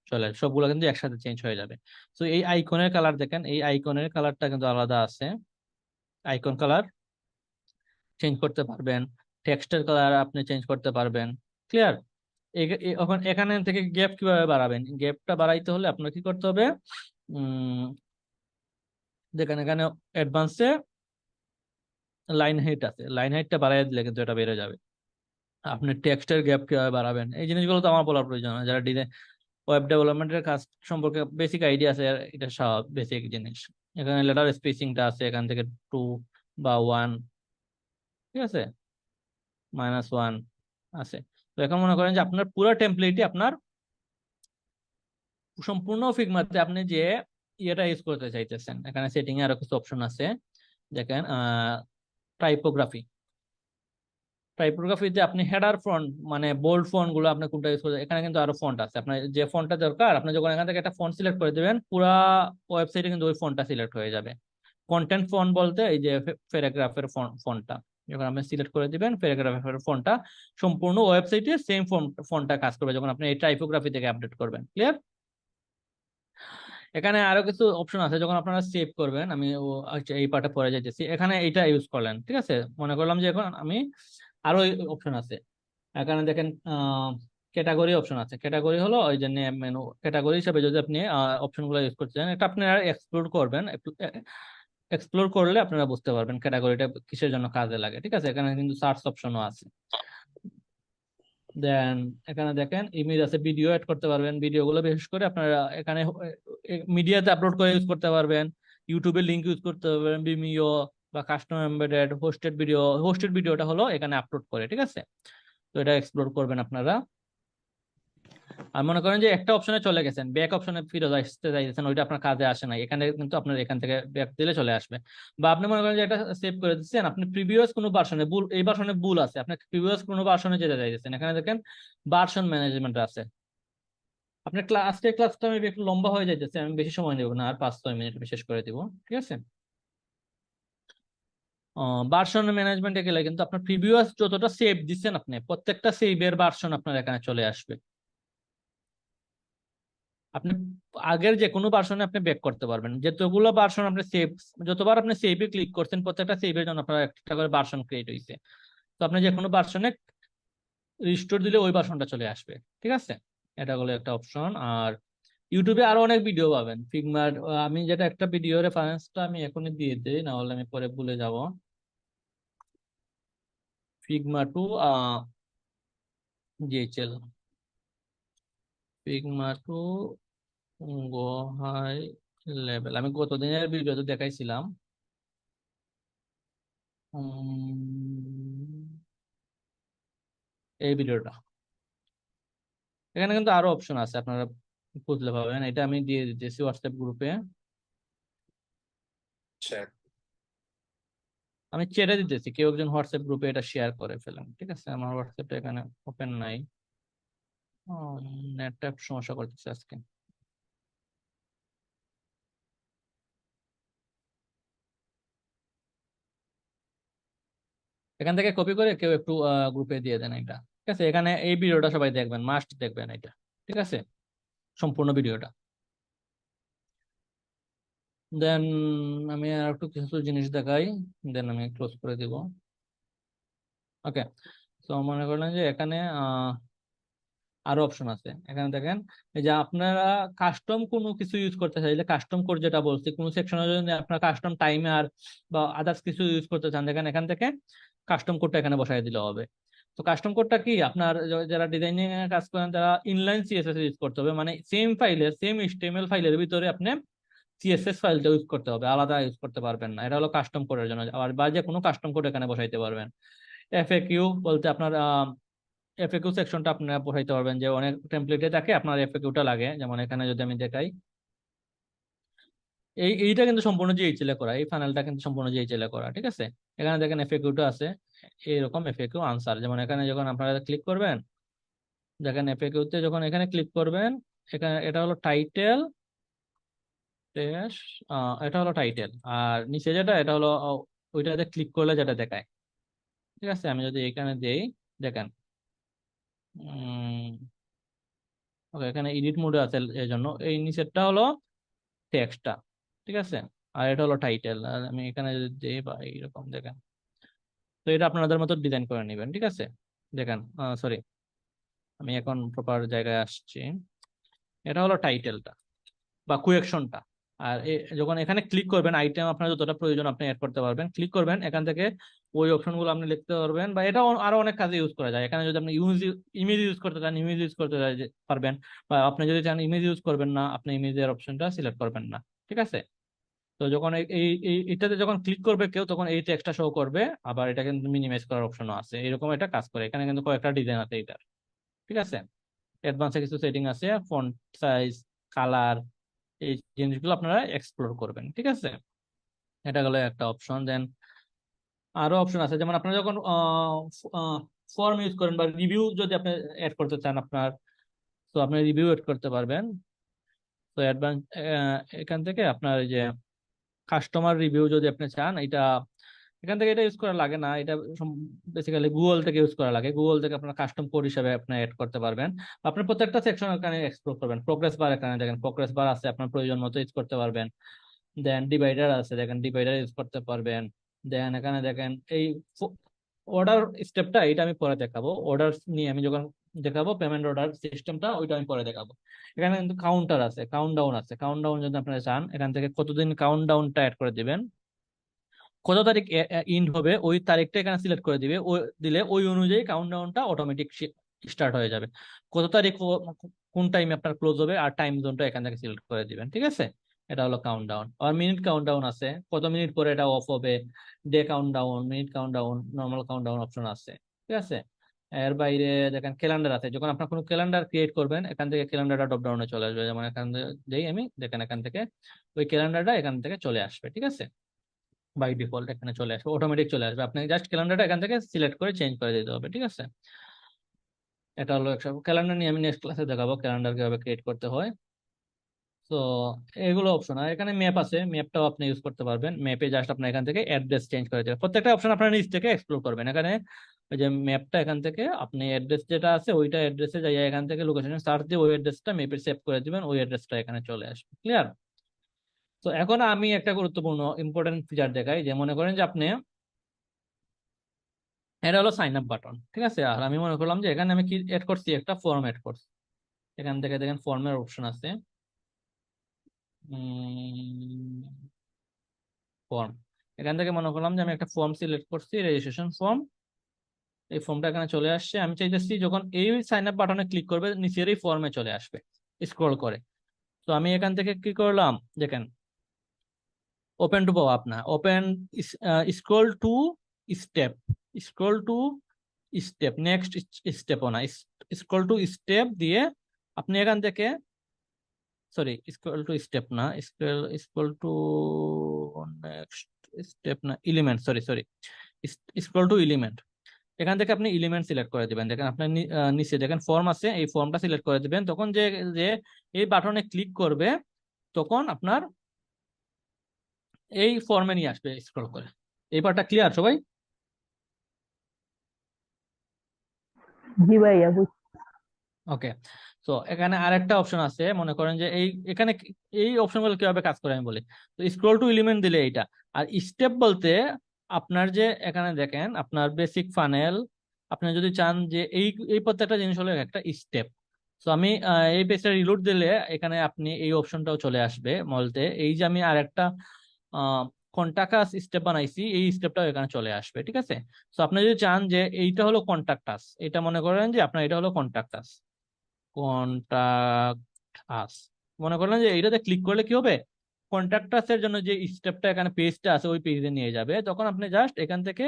চলে আসবে। সবগুলো কিন্তু একসাথে চেঞ্জ হয়ে যাবে। তো এই আইকনের কালার দেখেন, এই আইকনের কালারটা কিন্তু আলাদা আছে। আইকন কালার চেঞ্জ করতে পারবেন, টেক্সটের কালার আপনি চেঞ্জ করতে পারবেন। ক্লিয়ার? এখন এখানে থেকে গ্যাপ কিভাবে বাড়াবেন? গ্যাপটা বাড়াইতে হলে আপনার কি করতে হবে? উম দেখেন এখানে অ্যাডভান্সে লাইন হাইট আছে, লাইন হাইটটা বাড়াই দিলে কিন্তু এটা বেড়ে যাবে। আপনি টেক্সটের গ্যাপ কিভাবে বাড়াবেন, এই জিনিসগুলো তো আমার বলার প্রয়োজন না, যারা ডিজাইন ওয়েব ডেভেলপমেন্টের কাজ সম্পর্কে বেসিক আইডিয়া আছে, এটা সব বেসিক জিনিস। এখানে লেটার স্পেসিংটা আছে, এখান থেকে 2 বা 1, ঠিক আছে, -1 আছে। তো এখন মনে করেন যে আপনার পুরো টেমপ্লেটই আপনার সম্পূর্ণ ফিগমাতে আপনি যে ইয়েটা ইউজ করতে চাইতেছেন, এখানে সেটিং এ আরো কিছু অপশন আছে। দেখেন টাইপোগ্রাফি, টাইপোগ্রাফিতে আপনি হেডার ফন্ট মানে বোল্ড ফন্ট গুলো আপনি কোনটা ইউজ করতে, এখানে কিন্তু আরো ফন্ট আছে। আপনার যে ফন্টটা দরকার, আপনি যখন এখান থেকে একটা ফন্ট সিলেক্ট করে দিবেন, পুরা ওয়েবসাইটে কিন্তু ওই ফন্টটা সিলেক্ট হয়ে যাবে। কন্টেন্ট ফন্ট বলতে এই যে প্যারাগ্রাফের ফন্টটা যখন আপনি সিলেক্ট করে দিবেন, প্যারাগ্রাফের ফন্টটা সম্পূর্ণ ওয়েবসাইটে সেম ফন্টটা কাজ করবে যখন আপনি এই টাইপোগ্রাফি থেকে আপডেট করবেন। ক্লিয়ার? এখানে আরো কিছু অপশন আছে যখন আপনারা সেভ করবেন, আমি আচ্ছা এই পার্টে পরে যাইতেছি। এখানে এইটা ইউজ করলেন, ঠিক আছে, মনে করলাম যে এখন আমি আরো অপশন আছে। এখানে দেখেন ক্যাটাগরি অপশন আছে। ক্যাটাগরি হলো ওই যে নেম মেনু, ক্যাটাগরি হিসেবে যদি আপনি অপশন গুলো ইউজ করতে চান, এটা আপনারা এক্সপ্লোর করবেন। এক্সপ্লোর করলে আপনারা বুঝতে পারবেন ক্যাটাগরিটা কিসের জন্য কাজে লাগে। ঠিক আছে, এখানে কিন্তু সার্চ অপশনও আছে। দেন এখানে দেখেন ইমেজ আছে, ভিডিও এড করতে পারবেন। ভিডিও গুলো বিশেষ করে আপনারা এখানে মিডিয়াতে আপলোড করে ইউজ করতে পারবেন, ইউটিউবে লিংক ইউজ করতে পারবেন, ভিমিও বা কাস্টম এমবেডেড হোস্টেড ভিডিওটা হলো এখানে আপলোড করে। ঠিক আছে, তো এটা এক্সপ্লোর করবেন আপনারা। আর মনে করেন যে একটা অপশনে চলে গেছেন, ব্যাক অপশনে ফিরে আসতে চাইছেন, ওইটা আপনার কাজে আসে না, এখানে কিন্তু আপনার এখান থেকে ব্যাক দিলে চলে আসবে। বা আপনি মনে করেন যে এটা সেভ করে দিচ্ছেন, আপনি প্রিভিয়াস কোনো ভার্সনে ভুল, এই ভার্সনে ভুল আছে, আপনি প্রিভিয়াস কোনো ভার্সনে যেতে চাইছেন, এখানে দেখেন ভার্সন ম্যানেজমেন্ট আছে। আপনার আজকের ক্লাসটা আমি একটু লম্বা হয়ে যাইতেছে, আমি বেশি সময় নেব না, আর 5-6 মিনিট শেষ করে দিব। ঠিক আছে, ভার্সন ম্যানেজমেন্টে গেলে কিন্তু আপনার প্রিভিয়াস যতটা সেভ দিচ্ছেন, আপনি প্রত্যেকটা সেভের ভার্সন আপনার এখানে চলে আসবে। আপনি আগের যে কোনো ভার্সনে আপনি ব্যাক করতে পারবেন, যতগুলো ভার্সন আপনি সেভ, যতবার আপনি সেভে ক্লিক করছেন, প্রত্যেকটা সেভের জন্য আপনার একটা করে ভার্সন ক্রিয়েট হয়েছে। তো আপনি যে কোনো ভার্সনে রিস্টোর দিলে ওই ভার্সনটা চলে আসবে। ঠিক আছে, এটা হলো একটা অপশন। আর ইউটিউবে আরো অনেক ভিডিও পাবেন ফিগমার। আমি যেটা একটা ভিডিও রেফারেন্সটা আমি এখনই দিয়ে দিই, না হলে আমি পরে ভুলে যাব। Figma to GHL, Figma to go high level, আমি গতদিনের ভিডিওতে দেখাইছিলাম। এই ভিডিওটা, এখানে কিন্তু আরো অপশন আছে, আপনারা খুঁজলে পাবেন। এটা আমি দিয়ে দিতেছি হোয়াটসঅ্যাপ গ্রুপে, আমি ছেড়ে দিতেছি, কেউ একজন হোয়াটসঅ্যাপ গ্রুপে এটা শেয়ার করে ফেলেন। ঠিক আছে, আমার হোয়াটসঅ্যাপটা এখানে ওপেন নাই, নেটটা সমস্যা করতেছে আজকে। এখান থেকে কপি করে কেউ একটু গ্রুপে দিয়ে দেন এটা। ঠিক আছে, এখানে এই ভিডিওটা সবাই দেখবেন, মাস্ট দেখবেন এটা। ঠিক আছে, সম্পূর্ণ ভিডিওটা। দেন আমি আর একটু কিছু জিনিস দেখাই, দেন আমি ক্লোজ করে দিব। ওকে, তো মনে করলেন যে এখানে আরো অপশন আছে। এখানে দেখেন এই যে আপনারা কাস্টম কোনো কিছু ইউজ করতে চাইলে, কাস্টম কোড যেটা বলছি, কোনো সেকশনে যদি আপনার কাস্টম টাইমার বা আদার্স কিছু ইউজ করতে চান, দেখেন এখান থেকে কাস্টম কোডটা এখানে বসাই দিলে হবে। তো কাস্টম কোডটা কি, আপনার যারা ডিজাইনিং এর কাজ করেন তারা ইনলাইন সিএসএস ইউজ করতে হবে, মানে সেম ফাইলের, সেম এইচটিএমএল ফাইলের ভিতরে আপনি সিএসএস ফাইলটা ইউজ করতে হবে, আলাদা ইউজ করতে পারবেন না। এটা হলো কাস্টম কোডের জন্য। আবার বা যে কোনো কাস্টম কোড এখানে বসাইতে পারবেন। এফএকিউ বলতে আপনার এফএকিউ সেকশনটা আপনারা বসাইতে পারবেন, যে অনেক টেমপ্লেটে থাকে আপনার এফএকিউটা লাগে। যেমন এখানে যদি আমি দেখাই, এইটা কিন্তু সম্পূর্ণ জিএইচএল এ করা, এই ফানেলটা কিন্তু সম্পূর্ণ জিএইচএল এ করা। ঠিক আছে, এখানে দেখেন এফএকিউটা আছে, এইরকম এফএকিউ আনসার। যেমন এখানে যখন আপনারা ক্লিক করবেন, দেখেন এফএকিউতে যখন এখানে ক্লিক করবেন, এখানে এটা হলো টাইটেল, এটা হলো টাইটেল, আর নিচে যেটা এটা হলো ওইটাতে ক্লিক করলে যেটা দেখায়। ঠিক আছে, আমি যদি এখানে দেই, দেখেন ওকে, এখানে এডিট মোডে আছে, এই জন্য এই নিচেরটা হলো টেক্সটটা। ঠিক আছে, আর এটা হলো টাইটেল। আর আমি এখানে যদি দিই বা এইরকম দেখেন, তো এটা আপনাদের মতো ডিজাইন করে নেবেন। ঠিক আছে, দেখেন, সরি, আমি এখন প্রপার জায়গায় আসছি। এটা হলো টাইটেলটা বা কুয়েকশনটা। আর যখন এখানে ক্লিক করবেন, আইটেম আপনার যতটা প্রয়োজন আপনি অ্যাড করতে পারবেন। ক্লিক করবেন, এখান থেকে ওই অপশনগুলো আপনি লিখতে পারবেন, বা এটা আরো অনেক কাজে ইউজ করা যায়। এখানে যদি আপনি ইমেজ ইউজ করতে চান, ইমেজ ইউজ করতে পারবেন, বা আপনি যদি চান ইমেজ ইউজ করবেন না, আপনি ইমেজের অপশনটা সিলেক্ট করবেন না। ঠিক আছে, তো যখন এটাতে যখন ক্লিক করবে কেউ, তখন এই টেক্সটটা শো করবে। আবার এটা কিন্তু মিনিমাইজ করার অপশনও আছে, এরকম এটা কাজ করে। এখানে কিন্তু কয়েকটা ডিজাইন আছে এটার। ঠিক আছে, অ্যাডভান্সে কিছু সেটিং আছে, ফন্ট সাইজ, কালার, এই জিনিসগুলো আপনারা এক্সপ্লোর করবেন। ঠিক আছে, এটা গেলো একটা অপশন। দেন আরো অপশন আছে, যেমন আপনারা যখন ফর্ম ইউজ করেন বা রিভিউ যদি আপনি অ্যাড করতে চান আপনার, তো আপনি রিভিউ অ্যাড করতে পারবেন। তো অ্যাডভান্স এখান থেকে আপনার এই যে কাস্টমার রিভিউ যদি আপনি চান, এটা এখান থেকে এটা ইউজ করা লাগে না। এটা বেসিক্যালি গুগল থেকে ইউজ করা লাগে। গুগল থেকে আপনার কাস্টম কোড হিসেবে আপনি অ্যাড করতে পারবেন। আপনি প্রত্যেকটা সেকশন এখানে এক্সপ্লোর করবেন। প্রোগ্রেস বার এখানে দেখেন, প্রোগ্রেস বার আছে, আপনার প্রয়োজন মতো ইউজ করতে পারবেন। দেন ডিভাইডার আছে, দেখেন ডিভাইডার ইউজ করতে পারবেন। দেন এখানে দেখেন এই অর্ডার স্টেপটা, এটা আমি পরে দেখাবো। অর্ডার নিয়ে আমি যখন দেখাবো, পেমেন্ট অর্ডার সিস্টেমটা, ওইটা আমি পরে দেখাবো। এখানে কিন্তু কাউন্টার আছে, কাউন্টডাউন আছে। কাউন্টডাউন যদি আপনারা চান, এখান থেকে কতদিন কাউন্টডাউনটা অ্যাড করে দিবেন, কত তারিখ ইন্ড হবে ওই তারিখটা এখানে সিলেক্ট করে দিবে। দিলে ওই অনুযায়ী কাউন্টডাউনটা অটোমেটিক স্টার্ট হয়ে যাবে। কত তারিখ কোন টাইমে আপনার ক্লোজ হবে, আর টাইম জোনটা এখান থেকে সিলেক্ট করে দিবেন। ঠিক আছে, এটা হলো কাউন্টডাউন। আর মিনিট কাউন্টডাউন আছে, কত মিনিট পরে এটা অফ হবে। Day countdown, minute countdown, normal countdown option আছে। ঠিক আছে, এর বাইরে দেখেন ক্যালেন্ডার আছে। যখন আপনার কোনো ক্যালেন্ডার ক্রিয়েট করবেন, এখান থেকে ক্যালেন্ডারটা ড্রপ ডাউনে চলে আসবে। যেমন এখান থেকে যেই আমি দেখেন, এখান থেকে ওই ক্যালেন্ডারটা এখান থেকে চলে আসবে। ঠিক আছে, বাই ডিফল্ট এখানে চলে আসবে, অটোমেটিক চলে আসবে। আপনি জাস্ট ক্যালেন্ডারটা এখান থেকে সিলেক্ট করে চেঞ্জ করে দিতে হবে। ঠিক আছে, এটা হলো ক্যালেন্ডার নিয়ে আমি নেক্সট ক্লাসে দেখাবো ক্যালেন্ডার কিভাবে ক্রিয়েট করতে হয়। তো এগুলো অপশন। আর এখানে ম্যাপ আছে, ম্যাপটাও আপনি ইউজ করতে পারবেন। ম্যাপে জাস্ট আপনি এখান থেকে অ্যাড্রেস চেঞ্জ করে দেবেন। প্রত্যেকটা অপশন আপনার নিজ থেকে এক্সপ্লোর করবেন। এখানে ওই যে ম্যাপটা, এখান থেকে আপনি অ্যাড্রেস যেটা আছে ওইটা অ্যাড্রেসে যাই, এখান থেকে লোকেশন সার্চ দিয়ে ওই অ্যাড্রেসটা ম্যাপে সেভ করে দিবেন, ওই অ্যাড্রেসটা এখানে চলে আসবে। ক্লিয়ার? তো এখন আমি একটা গুরুত্বপূর্ণ ইম্পর্টেন্ট ফিচার দেখাই, যে মনে করেন যে আপনি, এটা হলো সাইন আপ বাটন। ঠিক আছে, আর আমি মনে করলাম যে এখানে আমি কি এড করছি, একটা ফর্ম এড করছি। এখান থেকে দেখেন ফর্মের অপশন আছে, ফর্ম। এখান থেকে মনে করলাম যে আমি একটা ফর্ম সিলেক্ট করছি, রেজিস্ট্রেশন ফর্ম। এই ফর্মটা এখানে চলে আসছে। আমি চাইতেছি যখন এই সাইন আপ বাটনে ক্লিক করবে, নিচের এই ফর্মে চলে আসবে স্ক্রল করে। তো আমি এখান থেকে কি করলাম, দেখেন ওপেন টু পপ আপ না, open, scroll to step, scroll to step, next স্টেপও না, স্ক্রল টু স্টেপ দিয়ে আপনি এখান থেকে, সরি স্ক্রল টু স্টেপ না, স্ক্রল টু নেক্সট স্টেপ না, element, sorry sorry, scroll to element. এখান থেকে আপনি এলিমেন্ট সিলেক্ট করে দিবেন। দেখেন আপনার নিচে দেখেন ফর্ম আছে, এই ফর্মটা সিলেক্ট করে দিবেন। তখন যে যে এই বাটনে ক্লিক করবে, তখন আপনার এই ফর্মে নিয়ে আসবে স্ক্রল করে। এই পার্টটা ক্লিয়ার সবাই? জি ভাইয়া, ওকে। তো এখানে আরেকটা অপশন আছে, মনে করেন যে এখানে এই অপশনগুলো কিভাবে কাজ করে আমি বলি। তো স্ক্রল টু এলিমেন্ট দিলে এইটা, আর স্টেপ বলতে আপনার যে এখানে দেখেন আপনার বেসিক ফানেল, আপনি যদি চান যে এই প্রত্যেকটা জিনিস হলো একটা স্টেপ। তো আমি এই পেজটা রিলোড দিলে এখানে আপনি এই অপশনটাও চলে আসবে। বলতে এই যে আমি আরেকটা কন্টাক্টাস স্টেপ বানাইছি, এই স্টেপটাও এখানে চলে আসবে। ঠিক আছে, তো আপনি যদি চান যে এইটা হলো কন্টাক্টাস, এটা মনে করেন যে আপনার এটা হলো কন্টাক্টাস, কন্টাক্ট আস, মনে করলেন যে এইটাতে ক্লিক করলে কি হবে, কন্টাক্টাস এর জন্য যে স্টেপটা এখানে পেজটা আছে ওই পেজে নিয়ে যাবে। তখন আপনি জাস্ট এখান থেকে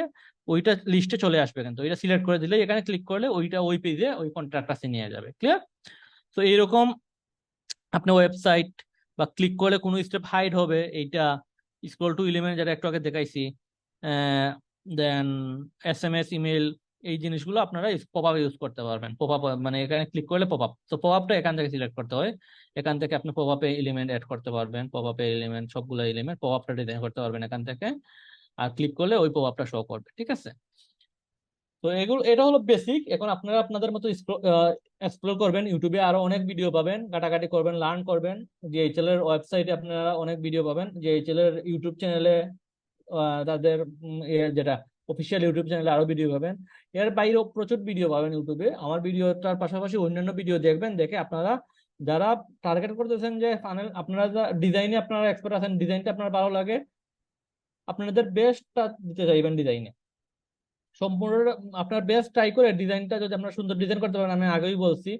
ওইটা লিস্টে চলে আসবে, কিন্তু ওইটা সিলেক্ট করে দিলে এখানে ক্লিক করলে ওইটা ওই পেজে ওই কন্টাক্টাসে নিয়ে যাবে। ক্লিয়ার? তো এইরকম আপনি ওয়েবসাইট বা ক্লিক করলে কোনো স্টেপ হাইড হবে, এইটা স্ক্রল টু এলিমেন্ট যেটা একটু আগে দেখাইছি, দেন SMS, ইমেল, এই জিনিসগুলো আপনারা পপ আপ ইউজ করতে পারবেন। পপ আপ মানে এখানে ক্লিক করলে পপ আপ, তো পপ আপটা এখান থেকে সিলেক্ট করতে হয়। এখান থেকে আপনি পপ আপে এলিমেন্ট অ্যাড করতে পারবেন, পপ আপে এলিমেন্ট, সবগুলো এলিমেন্ট পপ আপটা ডিজাইন করতে পারবেন এখান থেকে। আর ক্লিক করলে ওই পপআপটা শো করবে, ঠিক আছে? তো এটা হলো বেসিক। এখন আপনারা আপনাদের মতো এক্সপ্লোর করবেন, ইউটিউবে আরো অনেক ভিডিও পাবেন, ঘাটাঘাটি করবেন, লার্ন করবেন। জিএইচএল এর ওয়েবসাইটে আপনারা অনেক ভিডিও পাবেন, জিএইচএল এর ইউটিউব চ্যানেলে তাদের যেটা অফিসিয়াল ইউটিউব চ্যানেলে আরো ভিডিও পাবেন। এর বাইরেও প্রচুর ভিডিও পাবেন ইউটিউবে। আমার ভিডিওটার পাশাপাশি অন্যান্য ভিডিও দেখবেন, দেখে আপনারা যারা টার্গেট করতেছেন যে ফানেল, আপনারা ডিজাইনে আপনারা এক্সপার্ট আছেন, ডিজাইনটা আপনার ভালো লাগে, আপনাদের বেস্টটা দিতে চাইবেন ডিজাইনে, সম্পূর্ণ আপনার বেস্ট ট্রাই করে ডিজাইনটা যদি আপনার সুন্দর ডিজাইন করতে পারেন, আমি আগেই বলছি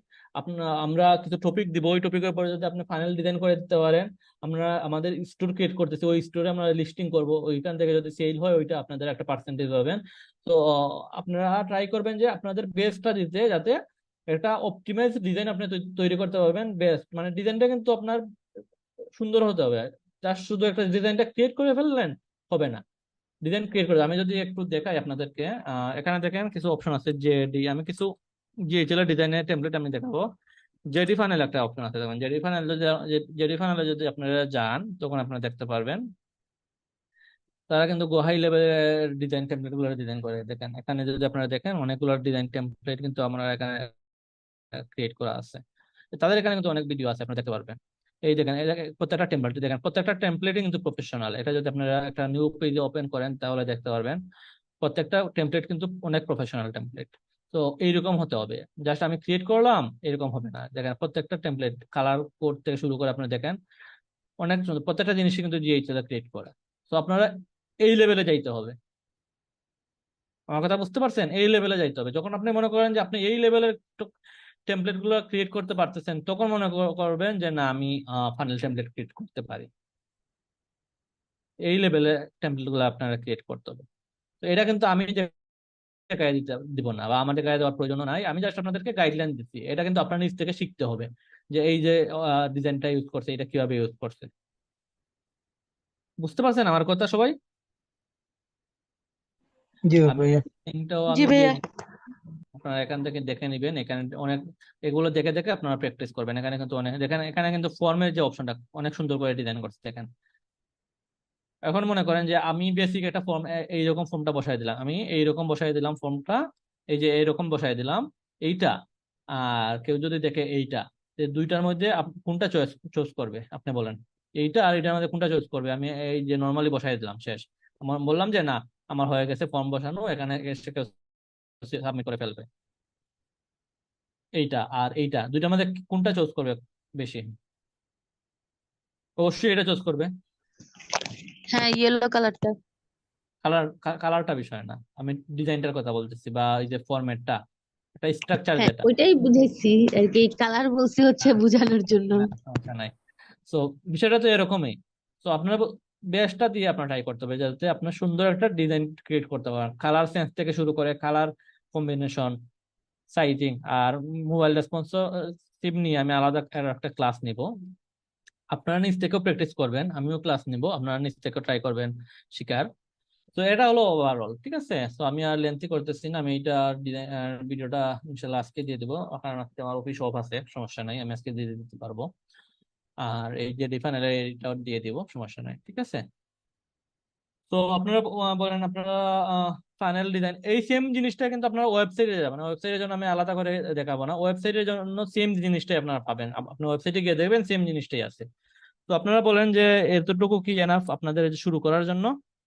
আমরা কিছু টপিক দিব, ওই টপিকের পরে যদি আপনি ফাইনাল ডিজাইন করে দিতে পারেন, আমরা আমাদের স্টোর ক্রিয়েট করতেছি, ওই স্টোরে আমরা লিস্টিং করব, ওইখান থেকে যদি সেল হয় ওইটা আপনাদের একটা পার্সেন্টেজ পাবেন। তো আপনারা ট্রাই করবেন যে আপনাদের বেস্টটা দিতে, যাতে একটা অপটিমাইজ ডিজাইন আপনি তৈরি করতে পারবেন। বেস্ট মানে ডিজাইনটা কিন্তু আপনার সুন্দর হতে হবে, জাস্ট শুধু একটা ডিজাইনটা ক্রিয়েট করে ফেললেন হবে না, ডিজাইন ক্রিয়েট করে। আমি যদি একটু দেখাই আপনাদেরকে, এখানে দেখেন কিছু অপশন আছে, জেডি, আমি কিছু জিএইচএল ডিজাইনের টেমপ্লেট আমি দেখাবো। জেডি ফানেল একটা অপশন আছে, দেখবেন জেডি ফানেলে যদি আপনারা যান তখন আপনারা দেখতে পারবেন তারা কিন্তু হাই লেভেলের ডিজাইন টেমপ্লেট গুলো ডিজাইন করে। দেখেন এখানে যদি আপনারা দেখেন অনেকগুলো ডিজাইন টেমপ্লেট কিন্তু আমরা এখানে ক্রিয়েট করা আছে, তাদের এখানে কিন্তু অনেক ভিডিও আছে, আপনারা দেখতে পারবেন। এই দেখেন প্রত্যেকটা টেমপ্লেট দেখেন, প্রত্যেকটা টেমপ্লেটই কিন্তু প্রফেশনাল। এটা যদি আপনারা একটা নিউ পেজে ওপেন করেন তাহলে দেখতে পারবেন প্রত্যেকটা টেমপ্লেট কিন্তু অনেক প্রফেশনাল টেমপ্লেট। তো এইরকম হতে হবে, জাস্ট আমি ক্রিয়েট করলাম এরকম হবে না। দেখেন প্রত্যেকটা টেমপ্লেট কালার কোড থেকে শুরু করে আপনারা দেখেন অনেক সুন্দর, প্রত্যেকটা জিনিসই কিন্তু জিএইচএল ক্রিয়েট করে। তো আপনারা এই লেভেলে যাইতে হবে, আমার কথা বুঝতে পারছেন? এই লেভেলে যাইতে হবে। যখন আপনি মনে করেন যে আপনি এই লেভেলের টেমপ্লেট গুলো ক্রিয়েট করতে পারতেছেন, তখন মনে করবেন যে না আমি ফানেল টেমপ্লেট ক্রিয়েট করতে পারি। এই লেভেলে টেমপ্লেট গুলো আপনারা ক্রিয়েট করতে হবে। তো এটা কিন্তু আমি দেখায় দিব না, বা আমার দেখায় দেওয়ার প্রয়োজন নাই, আমি জাস্ট আপনাদেরকে গাইডলাইন দিচ্ছি। এটা কিন্তু আপনার নিজ থেকে শিখতে হবে যে এই যে ডিজাইনটা ইউজ করছে এটা কিভাবে ইউজ করছে। বুঝতে পারছেন আমার কথা সবাই? জি আমি ভাইয়া। জি লিঙ্কটাও আমি দিয়ে ভাইয়া। দিই, আপনারা এখান থেকে দেখে নিবেন। এখানে অনেক এগুলো দেখে দেখে আপনারা প্র্যাকটিস করবেন। এখানে কিন্তু অনেক দেখেন, এখানে কিন্তু ফর্মের যে অপশনটা অনেক সুন্দর করে ডিজাইন করছে দেখেন। এখন মনে করেন যে আমি বেসিক একটা ফর্ম, এইরকম ফর্মটা বসাই দিলাম, আমি এইরকম বসাই দিলাম ফর্মটা, এই যে এইরকম বসাই দিলাম এইটা। আর কেউ যদি দেখে এইটা, দুইটার মধ্যে কোনটা চয়েস করবে আপনি বলেন? এইটা আর এটার মধ্যে কোনটা চয়েস করবে? আমি এই যে নর্মালি বসাই দিলাম, শেষ। আমার বললাম যে না আমার হয়ে গেছে ফর্ম বসানো, এখানে এসে কেউ সাবমিট করে ফেলবে। এইটা আর এইটা দুইটার মধ্যে কোনটা চুজ করবে বেশি? অবশ্যই এটা চুজ করবে। হ্যাঁ, ইয়েলো কালারটা। কালারটা বিষয় না, আমি ডিজাইনটার কথা বলতেছি, বা এই যে ফরম্যাটটা, একটা স্ট্রাকচার হ্যাঁ, যেটা। ওইটাই বুঝাইছি আর কি, কালার বলছি হচ্ছে বোঝানোর জন্য। সমস্যা নাই। সো বিষয়টা তো এরকমই। তো আপনার বেস্টটা দিয়ে আপনার ট্রাই করতে হবে যাতে আপনার সুন্দর একটা ডিজাইন ক্রিয়েট করতে পারেন, কালার সেন্স থেকে শুরু করে কালার কম্বিনেশন, সাইজিং। আর মোবাইল রেসপন্সিভ নিয়ে আমি আলাদা একটা ক্লাস নিব, আপনারা নিজ থেকেও প্র্যাকটিস করবেন, আমিও ক্লাস নিব, আপনারা নিজ থেকেও ট্রাই করবেন শিকার। তো এটা হলো ওভারঅল, ঠিক আছে? তো আমি আর লেন্থি করতেছি না, আমি এটা ভিডিওটা ইনশাল্লাহ আজকে দিয়ে দেবো, কারণ আজকে আমার অফিস অফ আছে, সমস্যা নাই, আমি আজকে দিয়ে দিতে পারবো। আর এই যে ডিফাইনার এটাও দিয়ে দিব, সমস্যা নাই, ঠিক আছে? তো আপনারা বলেন আপনারা ফাইনাল ডিজাইন এই সেম জিনিসটা কিন্তু আপনারা ওয়েবসাইটে যাবেন, ওয়েবসাইটের জন্য আমি আলাদা করে দেখাবো না, ওয়েবসাইটের জন্য সেম জিনিসটাই আপনারা পাবেন, আপনি ওয়েবসাইটে গিয়ে দেখবেন সেম জিনিসটাই আছে। তো আপনারা বলেন যে এতটুকু কি এনাফ আপনাদের শুরু করার জন্য?